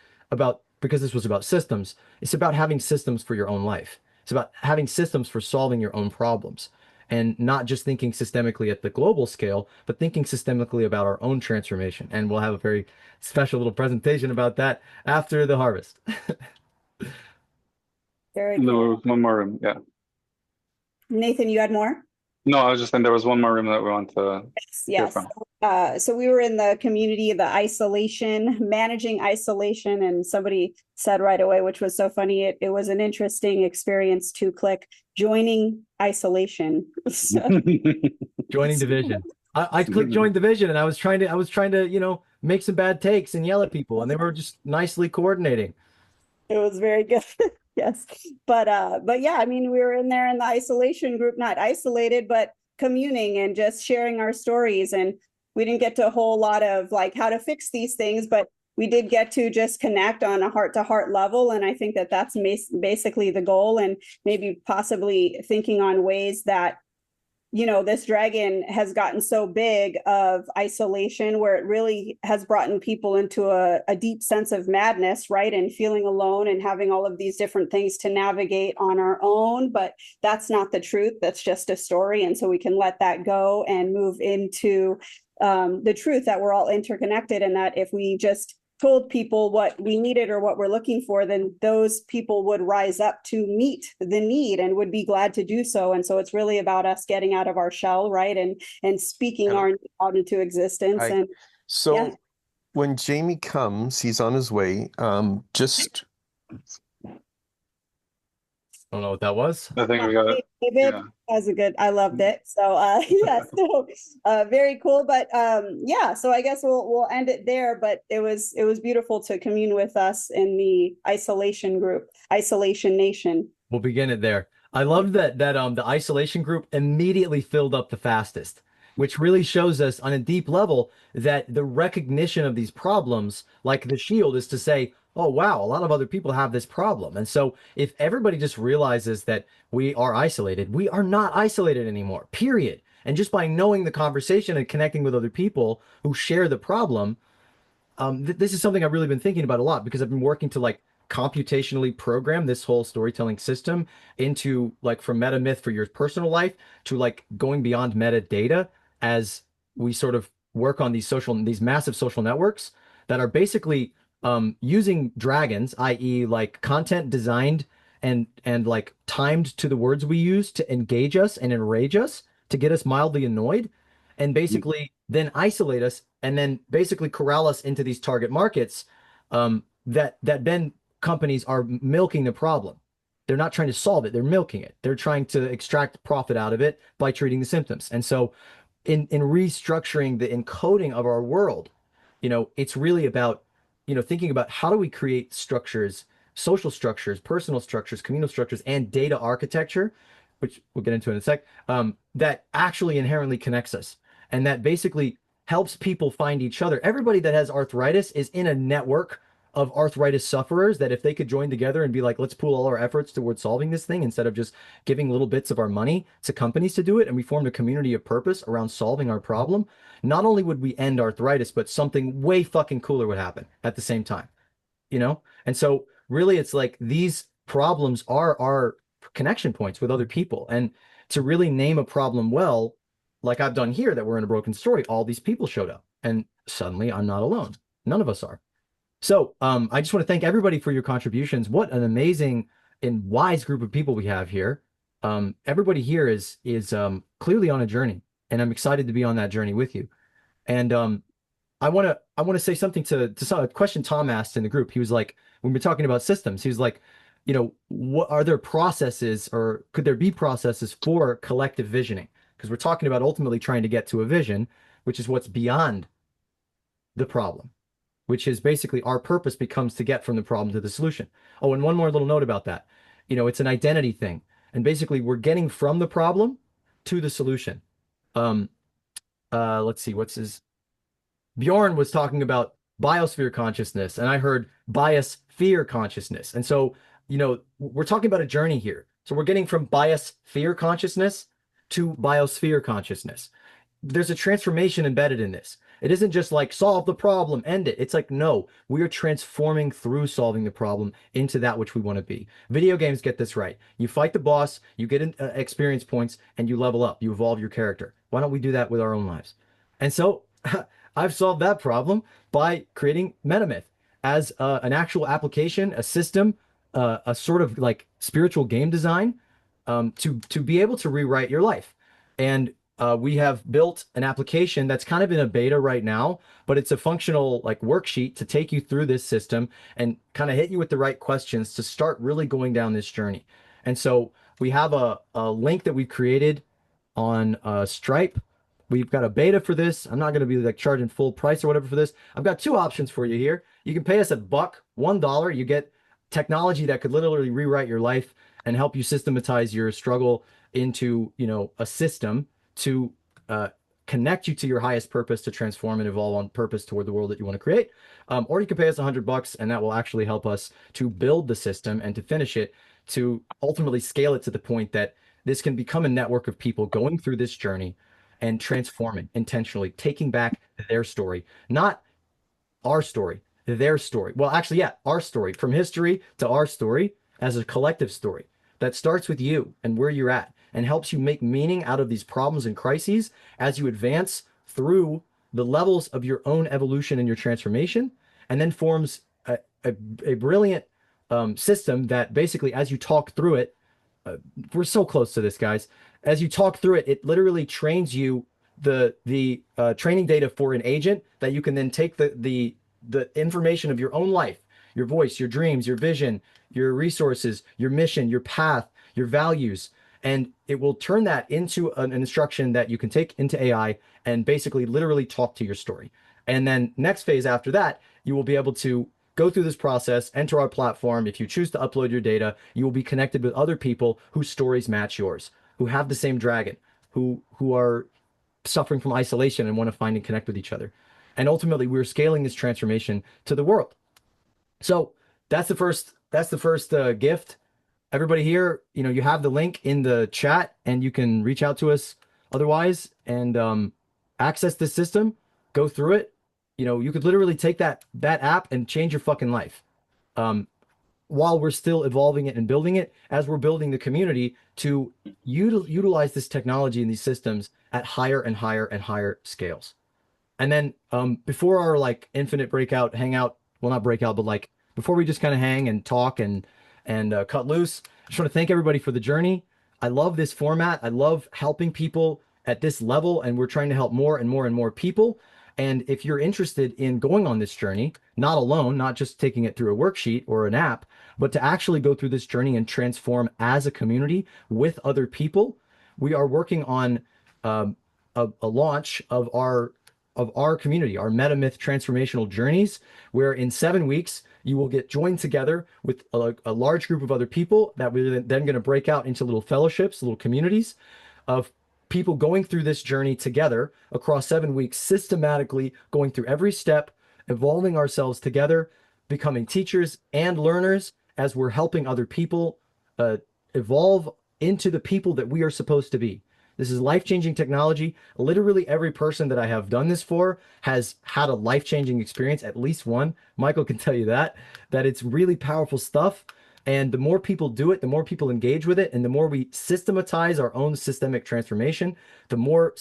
Speaker 1: because this was about systems, it's about having systems for your own life. It's about having systems for solving your own problems, and not just thinking systemically at the global scale, but thinking systemically about our own transformation. And we'll have a very special little presentation about that after the harvest.
Speaker 15: Very
Speaker 17: There
Speaker 15: cool.
Speaker 17: was one more room. Yeah.
Speaker 15: Nathan, you had more?
Speaker 17: No, I was just saying there was one more room that we want to hear
Speaker 15: Yes.
Speaker 17: from.
Speaker 15: So we were in the community of the managing isolation, and somebody said right away, which was so funny, it was an interesting experience to click joining isolation.
Speaker 1: Joining division. I clicked join division, and I was trying to make some bad takes and yell at people, and they were just nicely coordinating.
Speaker 15: It was very good. Yes. But yeah, I mean, we were in there in the isolation group, not isolated, but communing and just sharing our stories. And we didn't get to a whole lot of like how to fix these things, but we did get to just connect on a heart to heart level. And I think that that's basically the goal, and maybe possibly thinking on ways that this dragon has gotten so big of isolation, where it really has brought in people into a deep sense of madness, right? And feeling alone and having all of these different things to navigate on our own. But that's not the truth. That's just a story. And so we can let that go and move into the truth that we're all interconnected, and that if we just told people what we needed or what we're looking for, then those people would rise up to meet the need and would be glad to do so. And so it's really about us getting out of our shell, right? And speaking our need out into existence.
Speaker 21: So when Jamie comes, he's on his way. Just
Speaker 1: I don't know what that was.
Speaker 17: I think we got it.
Speaker 15: David, that was I loved it. So yeah, so very cool. But yeah, so I guess we'll end it there. But it was beautiful to commune with us in the isolation group, Isolation Nation.
Speaker 1: We'll begin it there. I love that the isolation group immediately filled up the fastest, which really shows us on a deep level that the recognition of these problems, like the shield, is to say, oh, wow, a lot of other people have this problem. And so if everybody just realizes that we are isolated, we are not isolated anymore, period. And just by knowing the conversation and connecting with other people who share the problem, this is something I've really been thinking about a lot, because I've been working to like computationally program this whole storytelling system into like from metamyth for your personal life to like going beyond metadata, as we sort of work on these massive social networks that are basically using dragons, i.e. like content designed and like timed to the words we use to engage us and enrage us, to get us mildly annoyed, and basically then isolate us, and then basically corral us into these target markets that then companies are milking the problem. They're not trying to solve it, they're milking it. They're trying to extract profit out of it by treating the symptoms. And so in restructuring the encoding of our world, it's really about thinking about how do we create structures, social structures, personal structures, communal structures, and data architecture, which we'll get into in a sec, that actually inherently connects us, and that basically helps people find each other. Everybody that has arthritis is in a network of arthritis sufferers that if they could join together and be like, let's pool all our efforts towards solving this thing instead of just giving little bits of our money to companies to do it, and we formed a community of purpose around solving our problem, not only would we end arthritis, but something way fucking cooler would happen at the same time, you know? And so really it's like these problems are our connection points with other people. And to really name a problem well, like I've done here, that we're in a broken story, all these people showed up and suddenly I'm not alone. None of us are. So I just want to thank everybody for your contributions. What an amazing and wise group of people we have here. Everybody here is clearly on a journey, and I'm excited to be on that journey with you. And I want to say something to a question Tom asked in the group. He was like, when we're talking about systems, he was like, you know, what are there processes, or could there be processes for collective visioning? Because we're talking about ultimately trying to get to a vision, which is what's beyond the problem, which is basically our purpose becomes to get from the problem to the solution. Oh, and one more little note about that. You know, it's an identity thing. And basically we're getting from the problem to the solution. Let's see, Bjorn was talking about biosphere consciousness, and I heard biosphere consciousness. And so, you know, we're talking about a journey here. So we're getting from biosphere consciousness to biosphere consciousness. There's a transformation embedded in this. It isn't just like solve the problem, end it. It's like, no, we are transforming through solving the problem into that which we want to be. Video games get this right. You fight the boss, you get experience points, and you level up. You evolve your character. Why don't we do that with our own lives? And so I've solved that problem by creating metamyth as an actual application, a system, a sort of like spiritual game design to be able to rewrite your life. And we have built an application that's kind of in a beta right now, but it's a functional like worksheet to take you through this system and kind of hit you with the right questions to start really going down this journey. And so we have a link that we've created on Stripe. We've got a beta for this. I'm not going to be like charging full price or whatever for this. I've got two options for you here. You can pay us $1. You get technology that could literally rewrite your life and help you systematize your struggle into, you know, a system to connect you to your highest purpose, to transform and evolve on purpose toward the world that you want to create. Or you can pay us $100, and that will actually help us to build the system and to finish it, to ultimately scale it to the point that this can become a network of people going through this journey and transforming intentionally, taking back their story, not our story, their story. Well, actually, yeah, our story, from history to our story as a collective story that starts with you and where you're at, and helps you make meaning out of these problems and crises as you advance through the levels of your own evolution and your transformation, and then forms a brilliant system that basically, as you talk through it, we're so close to this, guys. As you talk through it, it literally trains you the training data for an agent that you can then take the information of your own life, your voice, your dreams, your vision, your resources, your mission, your path, your values, and it will turn that into an instruction that you can take into AI and basically literally talk to your story. And then next phase after that, you will be able to go through this process, enter our platform. If you choose to upload your data, you will be connected with other people whose stories match yours, who have the same dragon, who are suffering from isolation and want to find and connect with each other. And ultimately, we're scaling this transformation to the world. So that's the first gift. Everybody here, you know, you have the link in the chat, and you can reach out to us otherwise and access this system, go through it. You know, you could literally take that app and change your fucking life. While we're still evolving it and building it, as we're building the community to utilize this technology and these systems at higher and higher and higher scales. And then before our like infinite breakout hangout, well, not breakout, but like before we just kind of hang and talk and cut loose, I just want to thank everybody for the journey. I love this format. I love helping people at this level, and we're trying to help more and more and more people. And if you're interested in going on this journey, not alone, not just taking it through a worksheet or an app, but to actually go through this journey and transform as a community with other people, we are working on a launch of our community, our metamyth transformational journeys, where in 7 weeks you will get joined together with a large group of other people that we're then going to break out into little fellowships, little communities of people going through this journey together across 7 weeks, systematically going through every step, evolving ourselves together, becoming teachers and learners, as we're helping other people evolve into the people that we are supposed to be. This is life-changing technology. Literally every person that I have done this for has had a life-changing experience, at least one. Michael can tell you that it's really powerful stuff. And the more people do it, the more people engage with it, and the more we systematize our own systemic transformation, the more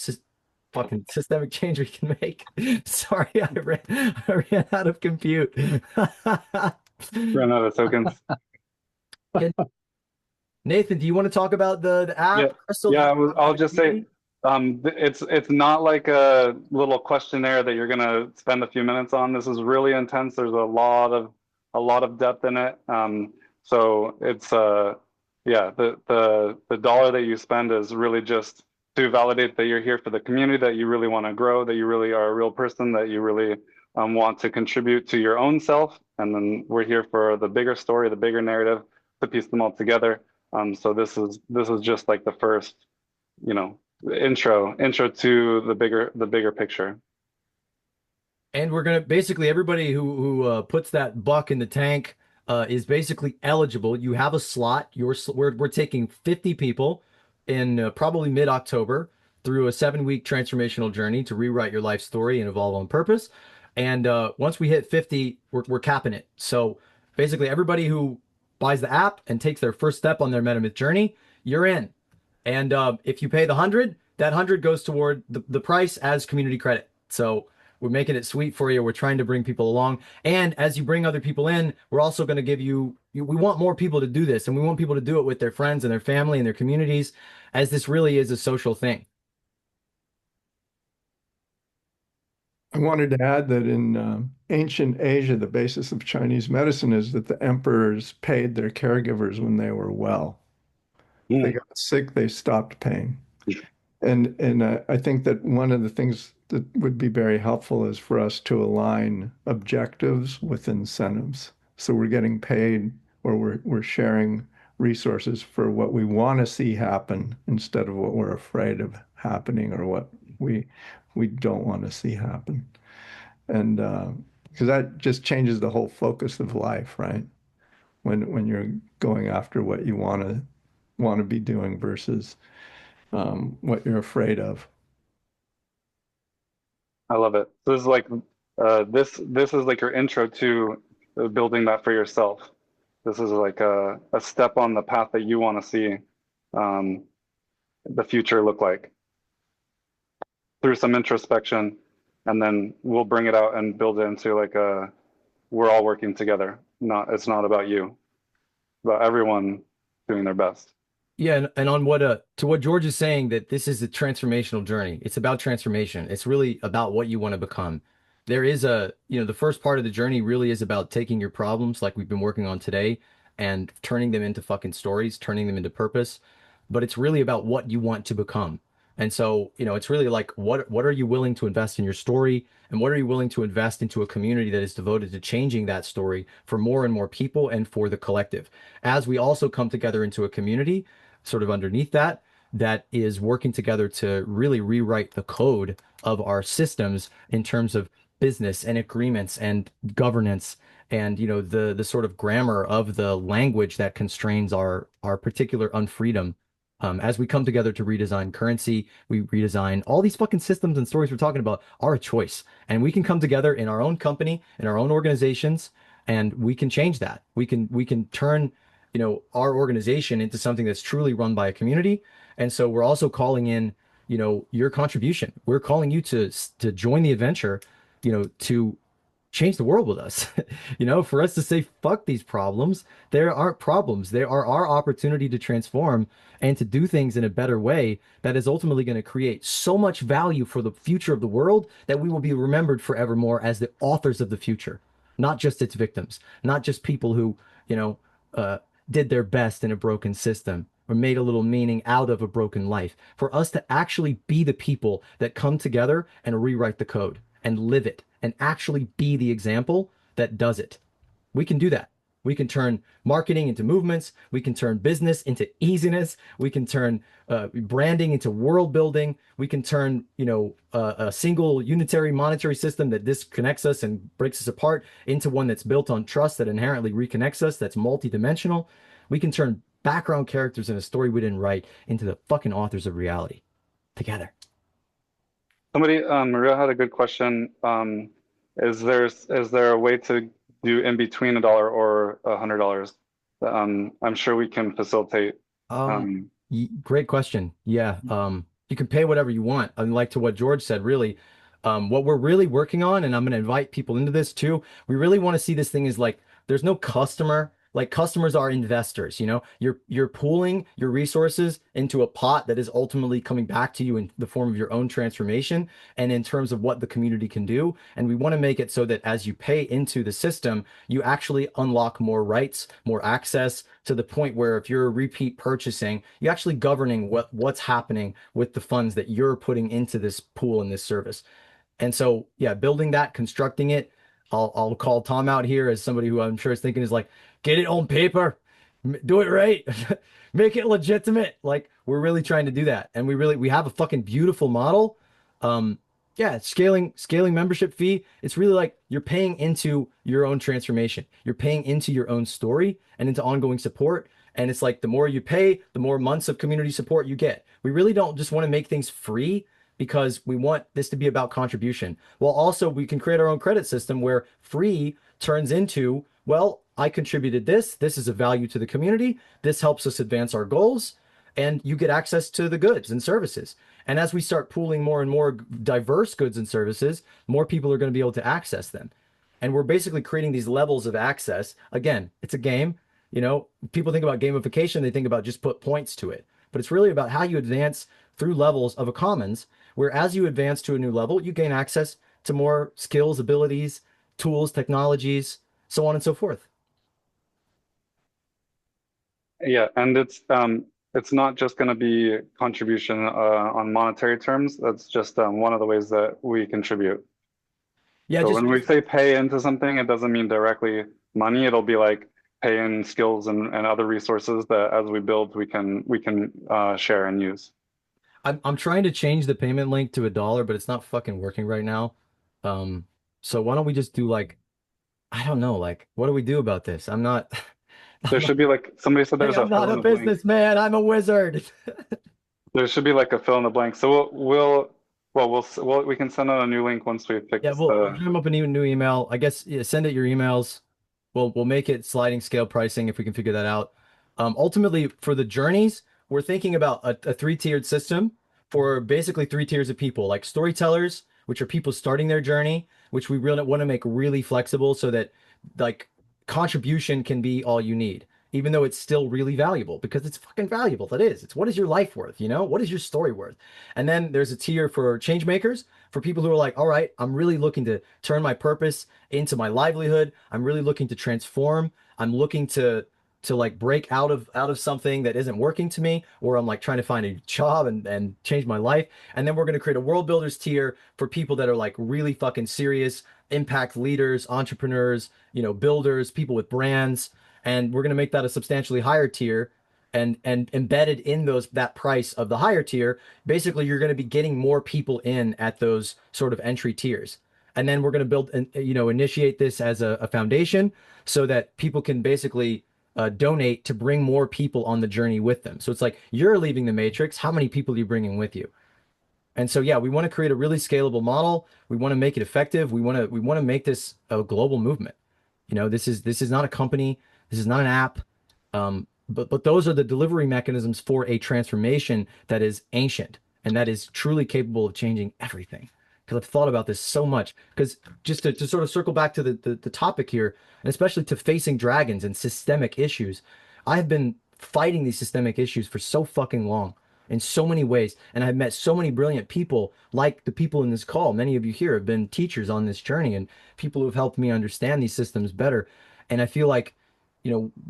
Speaker 1: fucking systemic change we can make. Sorry, I ran out of compute.
Speaker 17: Run out of tokens.
Speaker 1: Nathan, do you want to talk about the app?
Speaker 17: Yeah,
Speaker 1: Crystal,
Speaker 17: yeah. I'll just say, it's not like a little questionnaire that you're gonna spend a few minutes on. This is really intense. There's a lot of depth in it. So it's yeah, the dollar that you spend is really just to validate that you're here for the community, that you really want to grow, that you really are a real person, that you really want to contribute to your own self. And then we're here for the bigger story, the bigger narrative, to piece them all together. So this is just like the first, you know, intro to the bigger picture.
Speaker 1: And we're gonna basically everybody who puts that buck in the tank is basically eligible. You have a slot. We're taking 50 people in probably mid-October through a 7-week transformational journey to rewrite your life story and evolve on purpose. And once we hit 50, we're capping it. So basically, everybody who buys the app and takes their first step on their metamyth journey, you're in. And if you pay the 100, that 100 goes toward the price as community credit. So we're making it sweet for you. We're trying to bring people along. And as you bring other people in, we're also going to give you, we want more people to do this. And we want people to do it with their friends and their family and their communities, as this really is a social thing.
Speaker 6: I wanted to add that in ancient Asia, the basis of Chinese medicine is that the emperors paid their caregivers when they were well. If they got sick, they stopped paying. And I think that one of the things that would be very helpful is for us to align objectives with incentives. So we're getting paid, or we're sharing resources for what we want to see happen instead of what we're afraid of happening, or what we don't want to see happen. And because that just changes the whole focus of life, right? When you're going after what you want to be doing versus what you're afraid of.
Speaker 17: I love it. This is like this is like your intro to building that for yourself. This is like a step on the path that you want to see the future look like, through some introspection, and then we'll bring it out and build it into like we're all working together. It's not about you, about everyone doing their best.
Speaker 1: Yeah, and on to what George is saying, that this is a transformational journey. It's about transformation. It's really about what you want to become. There is the first part of the journey really is about taking your problems like we've been working on today and turning them into fucking stories, turning them into purpose. But it's really about what you want to become. And so, it's really like what are you willing to invest in your story, and what are you willing to invest into a community that is devoted to changing that story for more and more people and for the collective. As we also come together into a community sort of underneath that is working together to really rewrite the code of our systems in terms of business and agreements and governance, and the sort of grammar of the language that constrains our particular unfreedom. As we come together to redesign currency, we redesign all these fucking systems and stories we're talking about are a choice. And we can come together in our own company, in our own organizations, and we can change that. We can turn, our organization into something that's truly run by a community. And so we're also calling in, your contribution. We're calling you to join the adventure, to change the world with us. For us to say, fuck these problems. There aren't problems. They are our opportunity to transform and to do things in a better way that is ultimately going to create so much value for the future of the world that we will be remembered forevermore as the authors of the future, not just its victims, not just people who, did their best in a broken system or made a little meaning out of a broken life. For us to actually be the people that come together and rewrite the code and live it and actually be the example that does it. We can do that. We can turn marketing into movements. We can turn business into easiness. We can turn branding into world building. We can turn, a single unitary monetary system that disconnects us and breaks us apart into one that's built on trust that inherently reconnects us, that's multidimensional. We can turn background characters in a story we didn't write into the fucking authors of reality together.
Speaker 17: Somebody, Maria had a good question. Is there a way to do in between $1 or $100? I'm sure we can facilitate.
Speaker 1: Great question. Yeah. You can pay whatever you want. I mean, like to what George said, really, what we're really working on, and I'm going to invite people into this too. We really want to see this thing as like, there's no customer. Like customers are investors, you're pooling your resources into a pot that is ultimately coming back to you in the form of your own transformation and in terms of what the community can do. And we want to make it so that as you pay into the system, you actually unlock more rights, more access to the point where if you're repeat purchasing, you're actually governing what's happening with the funds that you're putting into this pool and this service. And so, yeah, building that, constructing it, I'll call Tom out here as somebody who I'm sure is thinking is like, get it on paper, do it right, make it legitimate. Like we're really trying to do that, and we have a fucking beautiful model. Yeah, scaling membership fee. It's really like you're paying into your own transformation. You're paying into your own story and into ongoing support. And it's like the more you pay, the more months of community support you get. We really don't just want to make things free because we want this to be about contribution. Well, also we can create our own credit system where free turns into, well, I contributed this. This is a value to the community. This helps us advance our goals. And you get access to the goods and services. And as we start pooling more and more diverse goods and services, more people are going to be able to access them. And we're basically creating these levels of access. Again, it's a game. People think about gamification, they think about just put points to it. But it's really about how you advance through levels of a commons, where as you advance to a new level, you gain access to more skills, abilities, tools, technologies, so on and so forth.
Speaker 17: Yeah, and it's not just going to be contribution on monetary terms. That's just one of the ways that we contribute.
Speaker 1: Yeah,
Speaker 17: so when we say pay into something, it doesn't mean directly money. It'll be like pay in skills and other resources that as we build, we can share and use.
Speaker 1: I'm trying to change the payment link to $1, but it's not fucking working right now. So why don't we just do like, I don't know, like what do we do about this? I'm not.
Speaker 17: There should be like somebody said there's
Speaker 1: I'm not a businessman. I'm a wizard.
Speaker 17: There should be like a fill in the blank. So we can send out a new link once we fix.
Speaker 1: Yeah, we'll dream up a new email. I guess send it your emails. We'll make it sliding scale pricing if we can figure that out. Ultimately, for the journeys, we're thinking about a 3-tiered system for basically 3 tiers of people, like storytellers, which are people starting their journey, which we really want to make really flexible so that like contribution can be all you need, even though it's still really valuable because it's fucking valuable. That is, it's what is your life worth? What is your story worth? And then there's a tier for change makers, for people who are like, all right, I'm really looking to turn my purpose into my livelihood. I'm really looking to transform. I'm looking to like break out of something that isn't working to me, or I'm like trying to find a job and change my life. And then we're going to create a world builders tier for people that are like really fucking serious impact leaders, entrepreneurs, builders, people with brands. And we're going to make that a substantially higher tier, and embedded in that price of the higher tier, basically you're going to be getting more people in at those sort of entry tiers. And then we're going to build and initiate this as a foundation so that people can basically donate to bring more people on the journey with them. So it's like you're leaving the matrix. How many people are you bringing with you? And so, yeah, we want to create a really scalable model. We want to make it effective. We want to make this a global movement. This is not a company. This is not an app. But those are the delivery mechanisms for a transformation that is ancient and that is truly capable of changing everything. Because I've thought about this so much. Because just to sort of circle back to the topic here, and especially to facing dragons and systemic issues, I have been fighting these systemic issues for so fucking long in so many ways. And I've met so many brilliant people like the people in this call. Many of you here have been teachers on this journey and people who have helped me understand these systems better. And I feel like,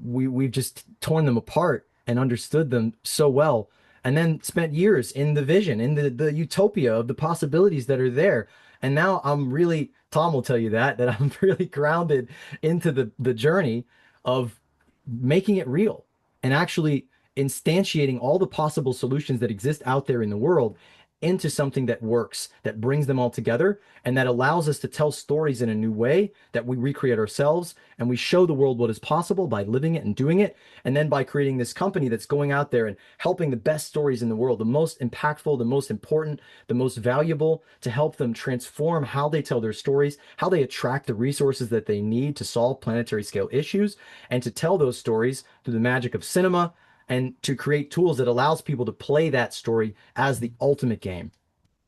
Speaker 1: we've just torn them apart and understood them so well, and then spent years in the vision, in the utopia of the possibilities that are there. And now I'm really, Tom will tell you that I'm really grounded into the journey. of making it real and actually instantiating all the possible solutions that exist out there in the world into something that works, that brings them all together, and that allows us to tell stories in a new way that we recreate ourselves and we show the world what is possible by living it and doing it. And then by creating this company that's going out there and helping the best stories in the world, the most impactful, the most important, the most valuable, to help them transform how they tell their stories, how they attract the resources that they need to solve planetary scale issues, and to tell those stories through the magic of cinema, and to create tools that allows people to play that story as the ultimate game.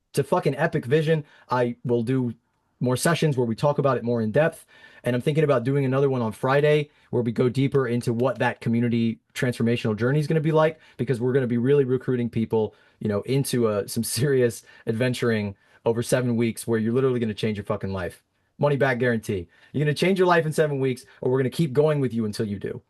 Speaker 1: It's a fucking epic vision. I will do more sessions where we talk about it more in depth. And I'm thinking about doing another one on Friday where we go deeper into what that community transformational journey is going to be like, because we're going to be really recruiting people, into some serious adventuring over 7 weeks where you're literally going to change your fucking life. Money back guarantee. You're going to change your life in 7 weeks, or we're going to keep going with you until you do.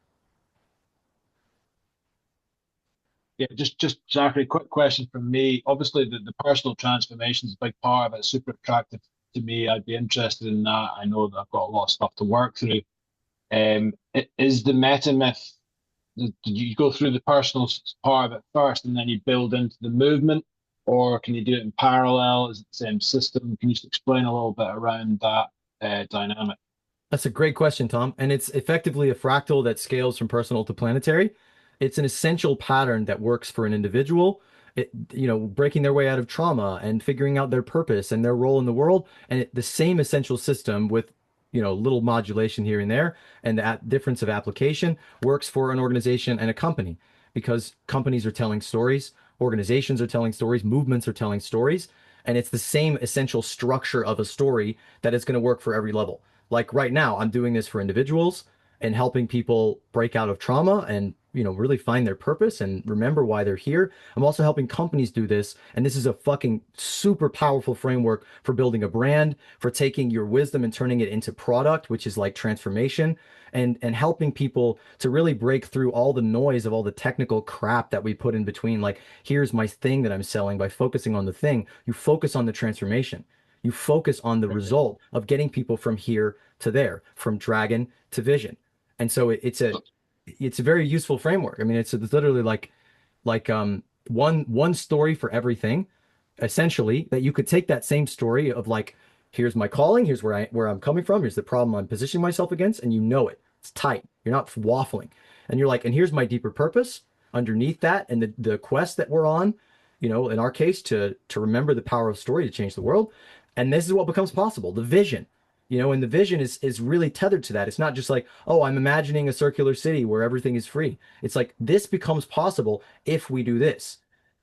Speaker 19: Yeah, just Zachary, quick question from me. Obviously, the personal transformation is a big part of it. It's super attractive to me. I'd be interested in that. I know that I've got a lot of stuff to work through. Is the meta myth? Do you go through the personal part of it first, and then you build into the movement, or can you do it in parallel? Is it the same system? Can you just explain a little bit around that dynamic?
Speaker 1: That's a great question, Tom. And it's effectively a fractal that scales from personal to planetary. It's an essential pattern that works for an individual, breaking their way out of trauma and figuring out their purpose and their role in the world. And the same essential system with, little modulation here and there, and that difference of application works for an organization and a company, because companies are telling stories, organizations are telling stories, movements are telling stories. And it's the same essential structure of a story that is going to work for every level. Like right now, I'm doing this for individuals and helping people break out of trauma and, really find their purpose and remember why they're here. I'm also helping companies do this. And this is a fucking super powerful framework for building a brand, for taking your wisdom and turning it into product, which is like transformation, and helping people to really break through all the noise of all the technical crap that we put in between. Like, here's my thing that I'm selling. By focusing on the thing, you focus on the transformation. You focus on the result of getting people from here to there, from dragon to vision. And so it's a very useful framework. I mean, it's literally like one story for everything, essentially, that you could take that same story of like, here's my calling, here's where I'm coming from, here's the problem I'm positioning myself against, and you know it. It's tight. You're not waffling. And you're like, and here's my deeper purpose underneath that, and the quest that we're on, in our case, to remember the power of story to change the world. And this is what becomes possible, the vision. And the vision is really tethered to that. It's not just like, oh, I'm imagining a circular city where everything is free. It's like, this becomes possible if we do this.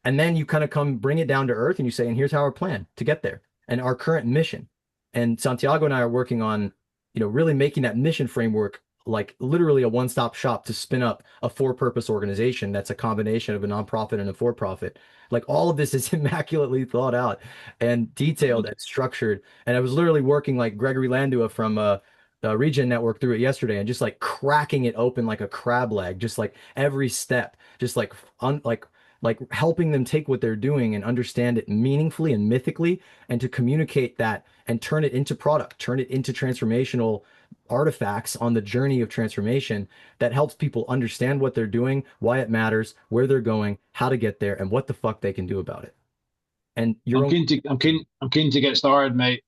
Speaker 1: And then you kind of bring it down to earth and you say, and here's our plan to get there and our current mission. And Santiago and I are working on, really making that mission framework like literally a one-stop shop to spin up a for-purpose organization that's a combination of a nonprofit and a for-profit. Like, all of this is immaculately thought out and detailed and structured. And I was literally working like Gregory Landua from Regen Network through it yesterday, and just like cracking it open like a crab leg, just like every step, just like like helping them take what they're doing and understand it meaningfully and mythically, and to communicate that and turn it into product, turn it into transformational artifacts on the journey of transformation that helps people understand what they're doing, why it matters, where they're going, how to get there, and what the fuck they can do about it. And
Speaker 19: I'm keen to get started, mate.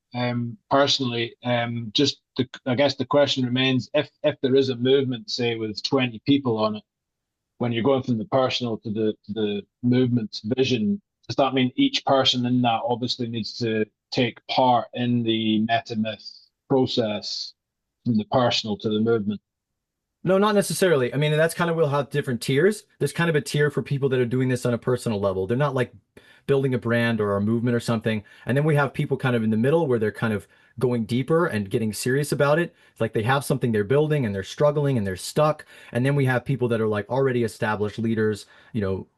Speaker 19: Personally, I guess the question remains, if there is a movement, say with 20 people on it, when you're going from the personal to the movement's vision, does that mean each person in that obviously needs to take part in the metamyth process from the personal to the movement?
Speaker 1: No, not necessarily. I mean, that's kind of, we'll have different tiers. There's kind of a tier for people that are doing this on a personal level. They're not like building a brand or a movement or something. And then we have people kind of in the middle where they're kind of going deeper and getting serious about it. It's like they have something they're building and they're struggling and they're stuck. And then we have people that are like already established leaders,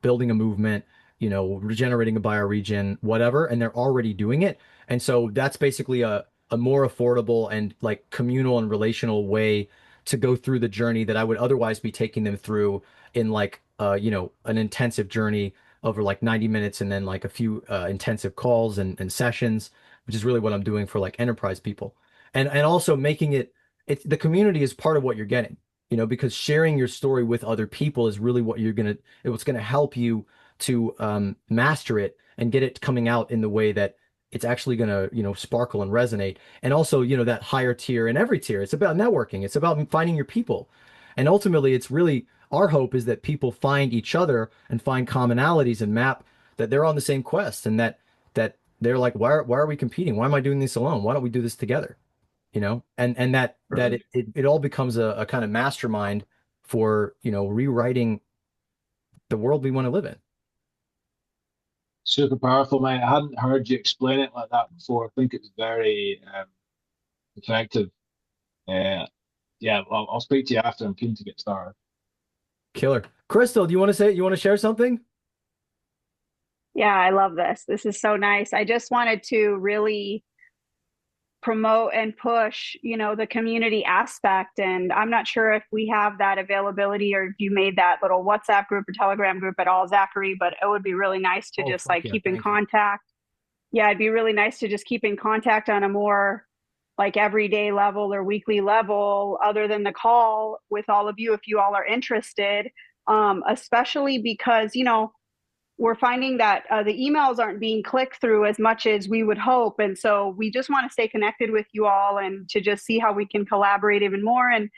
Speaker 1: building a movement, regenerating a bioregion, whatever, and they're already doing it. And so that's basically a more affordable and like communal and relational way to go through the journey that I would otherwise be taking them through in like an intensive journey over like 90 minutes, and then like a few intensive calls and sessions, which is really what I'm doing for like enterprise people. And also making it the community is part of what you're getting. because sharing your story with other people is really what's gonna help you to master it and get it coming out in the way that it's actually gonna, sparkle and resonate. And also, that higher tier and every tier, it's about networking. It's about finding your people. And ultimately, it's really our hope is that people find each other and find commonalities and map that they're on the same quest and that they're like, why are we competing? Why am I doing this alone? Why don't we do this together? And that it all becomes a kind of mastermind for, rewriting the world we want to live in.
Speaker 19: Super powerful, mate. I hadn't heard you explain it like that before. I think it's very effective. Yeah, I'll speak to you after. I'm keen to get started.
Speaker 1: Killer. Crystal, do you want to share something?
Speaker 4: Yeah, I love this. This is so nice. I just wanted to really promote and push, the community aspect. And I'm not sure if we have that availability or if you made that little WhatsApp group or Telegram group at all, Zachary, but it would be really nice to just like keep in contact. Yeah, it'd be really nice to just keep in contact on a more like everyday level or weekly level, other than the call with all of you, if you all are interested. Especially because, we're finding that the emails aren't being clicked through as much as we would hope. And so we just want to stay connected with you all and to just see how we can collaborate even more and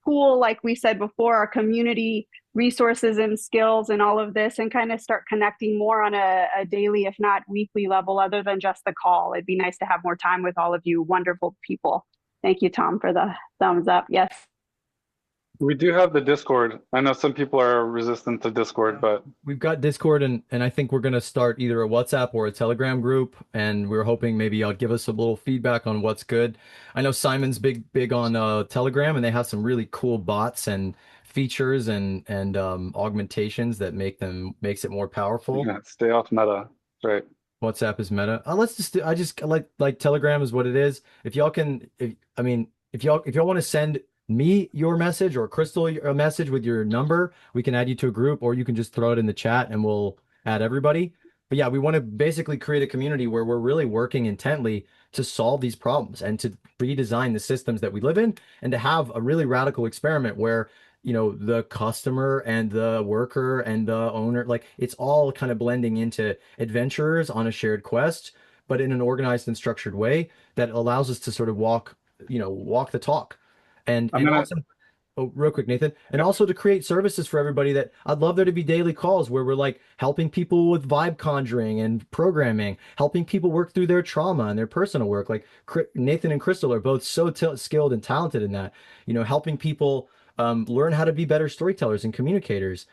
Speaker 4: pool, like we said before, our community resources and skills and all of this, and kind of start connecting more on a daily, if not weekly level, other than just the call. It'd be nice to have more time with all of you wonderful people. Thank you, Tom, for the thumbs up. Yes.
Speaker 17: We do have the Discord. I know some people are resistant to Discord, but
Speaker 1: We've got Discord, and I think we're going to start either a WhatsApp or a Telegram group, and we're hoping maybe y'all give us a little feedback on what's good. I know Simon's big on Telegram, and they have some really cool bots and features and augmentations that makes it more powerful.
Speaker 17: yeah, stay off Meta. Right.
Speaker 1: WhatsApp is Meta. Let's just I just like Telegram is what it is. If y'all can, if y'all want to send me your message or Crystal a message with your number, we can add you to a group, or you can just throw it in the chat and we'll add everybody. But yeah, we want to basically create a community where we're really working intently to solve these problems and to redesign the systems that we live in, and to have a really radical experiment where, the customer and the worker and the owner, like it's all kind of blending into adventurers on a shared quest, but in an organized and structured way that allows us to sort of walk the talk. And also, oh, real quick, Nathan, and also to create services for everybody. That I'd love there to be daily calls where we're like helping people with vibe conjuring and programming, helping people work through their trauma and their personal work. Like Nathan and Crystal are both so skilled and talented in that, helping people learn how to be better storytellers and communicators,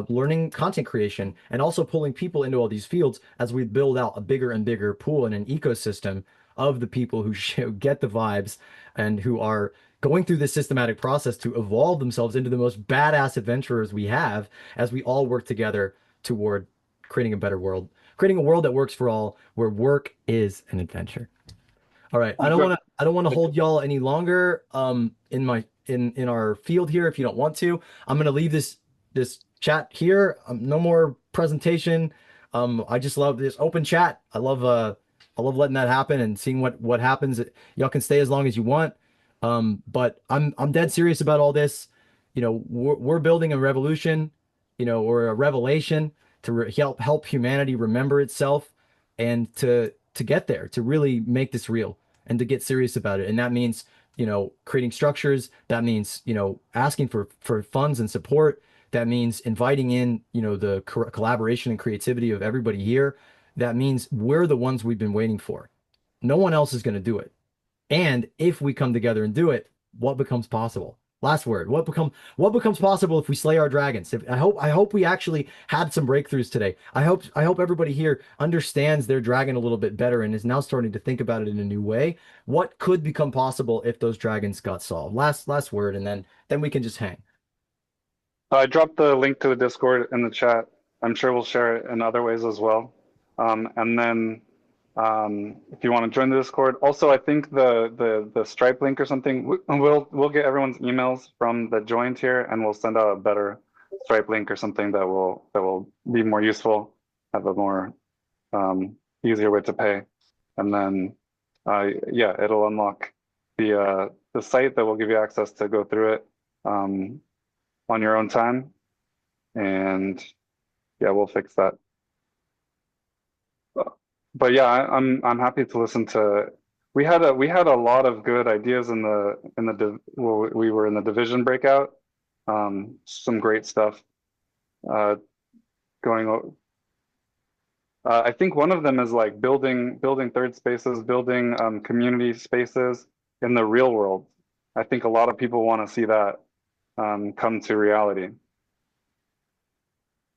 Speaker 1: learning content creation, and also pulling people into all these fields as we build out a bigger and bigger pool and an ecosystem of the people who get the vibes and who are going through this systematic process to evolve themselves into the most badass adventurers we have, as we all work together toward creating a better world, creating a world that works for all, where work is an adventure. All right, I don't want to hold y'all any longer in our field here. If you don't want to, I'm gonna leave this chat here. No more presentation. I just love this open chat. I love letting that happen and seeing what happens. Y'all can stay as long as you want. But I'm dead serious about all this. We're building a revolution, or a revelation to help humanity remember itself, and to get there, to really make this real and to get serious about it. And that means, creating structures. That means, asking for funds and support. That means inviting in, the collaboration and creativity of everybody here. That means we're the ones we've been waiting for. No one else is going to do it. And if we come together and do it, what becomes possible? Last word. What becomes possible if we slay our dragons? I hope we actually had some breakthroughs today. I hope everybody here understands their dragon a little bit better and is now starting to think about it in a new way. What could become possible if those dragons got solved? Last word, and then we can just hang.
Speaker 17: I dropped the link to the Discord in the chat. I'm sure we'll share it in other ways as well. And then if you want to join the Discord, also I think the Stripe link or something, we'll get everyone's emails from the joined here, and we'll send out a better Stripe link or something that will be more useful, have a more easier way to pay, and then yeah, it'll unlock the site that will give you access to go through it, on your own time. And yeah, we'll fix that. But yeah, I'm happy to listen to. We had a lot of good ideas in we were in the division breakout. Some great stuff going. I think one of them is like building third spaces, building community spaces in the real world. I think a lot of people want to see that come to reality.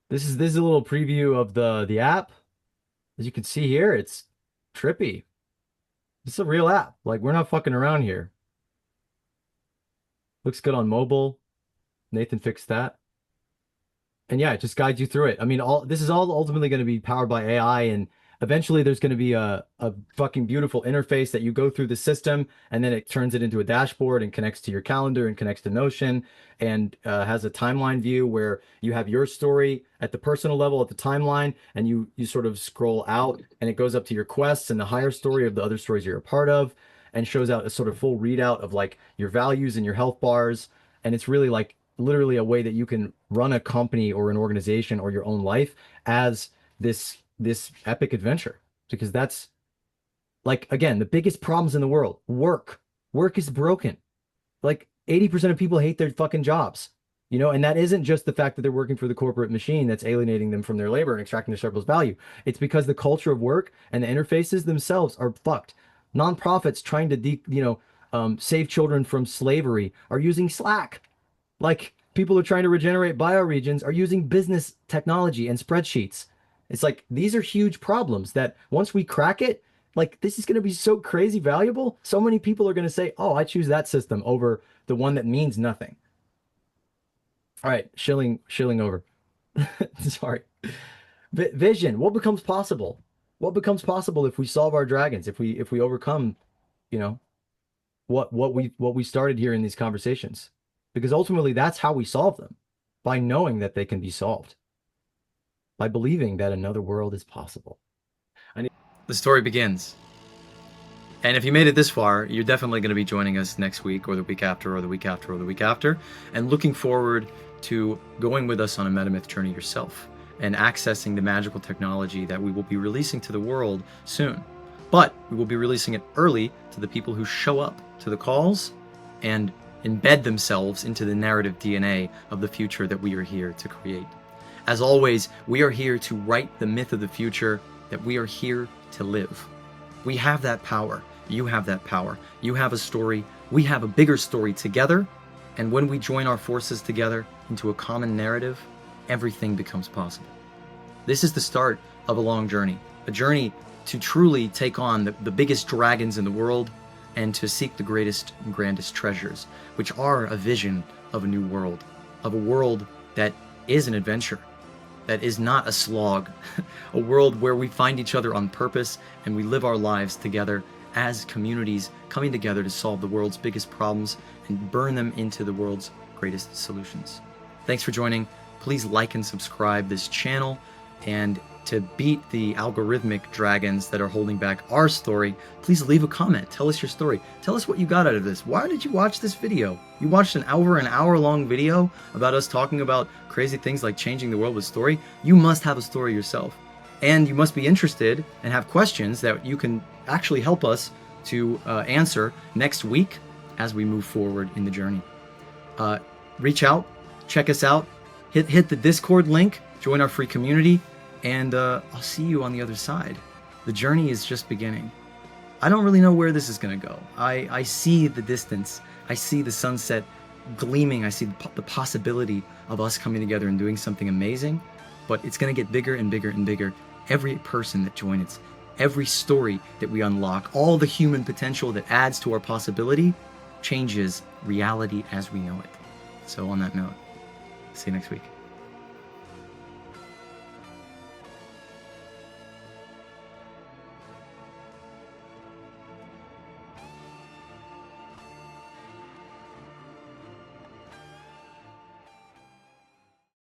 Speaker 1: This is a little preview of the app. As you can see here, it's trippy. It's a real app. Like, we're not fucking around here. Looks good on mobile. Nathan fixed that. And yeah, it just guides you through it. I mean, this is all ultimately going to be powered by AI, and eventually there's going to be a fucking beautiful interface that you go through the system, and then it turns it into a dashboard and connects to your calendar and connects to Notion, and has a timeline view where you have your story at the personal level at the timeline, and you sort of scroll out, and it goes up to your quests and the higher story of the other stories you're a part of, and shows out a sort of full readout of like your values and your health bars. And it's really like literally a way that you can run a company or an organization or your own life as this epic adventure. Because that's, like, again, the biggest problems in the world. Work is broken. Like 80% of people hate their fucking jobs, you know, and that isn't just the fact that they're working for the corporate machine that's alienating them from their labor and extracting their surplus value. It's because the culture of work and the interfaces themselves are fucked. Nonprofits trying to save children from slavery are using Slack. Like, people are trying to regenerate bioregions are using business technology and spreadsheets. It's like, these are huge problems that once we crack it, like, this is going to be so crazy valuable. So many people are going to say, oh, I choose that system over the one that means nothing. All right, shilling over. Sorry. Vision. What becomes possible? What becomes possible if we solve our dragons? If we overcome, you know, what we started here in these conversations? Because ultimately that's how we solve them, by knowing that they can be solved, by believing that another world is possible. The story begins. And if you made it this far, you're definitely going to be joining us next week or the week after or the week after or the week after, and looking forward to going with us on a metamyth journey yourself and accessing the magical technology that we will be releasing to the world soon. But we will be releasing it early to the people who show up to the calls and embed themselves into the narrative DNA of the future that we are here to create. As always, we are here to write the myth of the future that we are here to live. We have that power. You have that power. You have a story. We have a bigger story together. And when we join our forces together into a common narrative, everything becomes possible. This is the start of a long journey, a journey to truly take on the biggest dragons in the world and to seek the greatest and grandest treasures, which are a vision of a new world, of a world that is an adventure, that is not a slog, a world where we find each other on purpose and we live our lives together as communities coming together to solve the world's biggest problems and burn them into the world's greatest solutions. Thanks for joining. Please like and subscribe this channel, and to beat the algorithmic dragons that are holding back our story, please leave a comment. Tell us your story. Tell us what you got out of this. Why did you watch this video? You watched an hour-long video about us talking about crazy things like changing the world with story. You must have a story yourself. And you must be interested and have questions that you can actually help us to answer next week as we move forward in the journey. Reach out, check us out, hit the Discord link, join our free community, and I'll see you on the other side. The journey is just beginning. I don't really know where this is going to go. I see the distance. I see the sunset gleaming. I see the possibility of us coming together and doing something amazing, but it's going to get bigger and bigger and bigger. Every person that joins, every story that we unlock, all the human potential that adds to our possibility changes reality as we know it. So on that note, see you next week.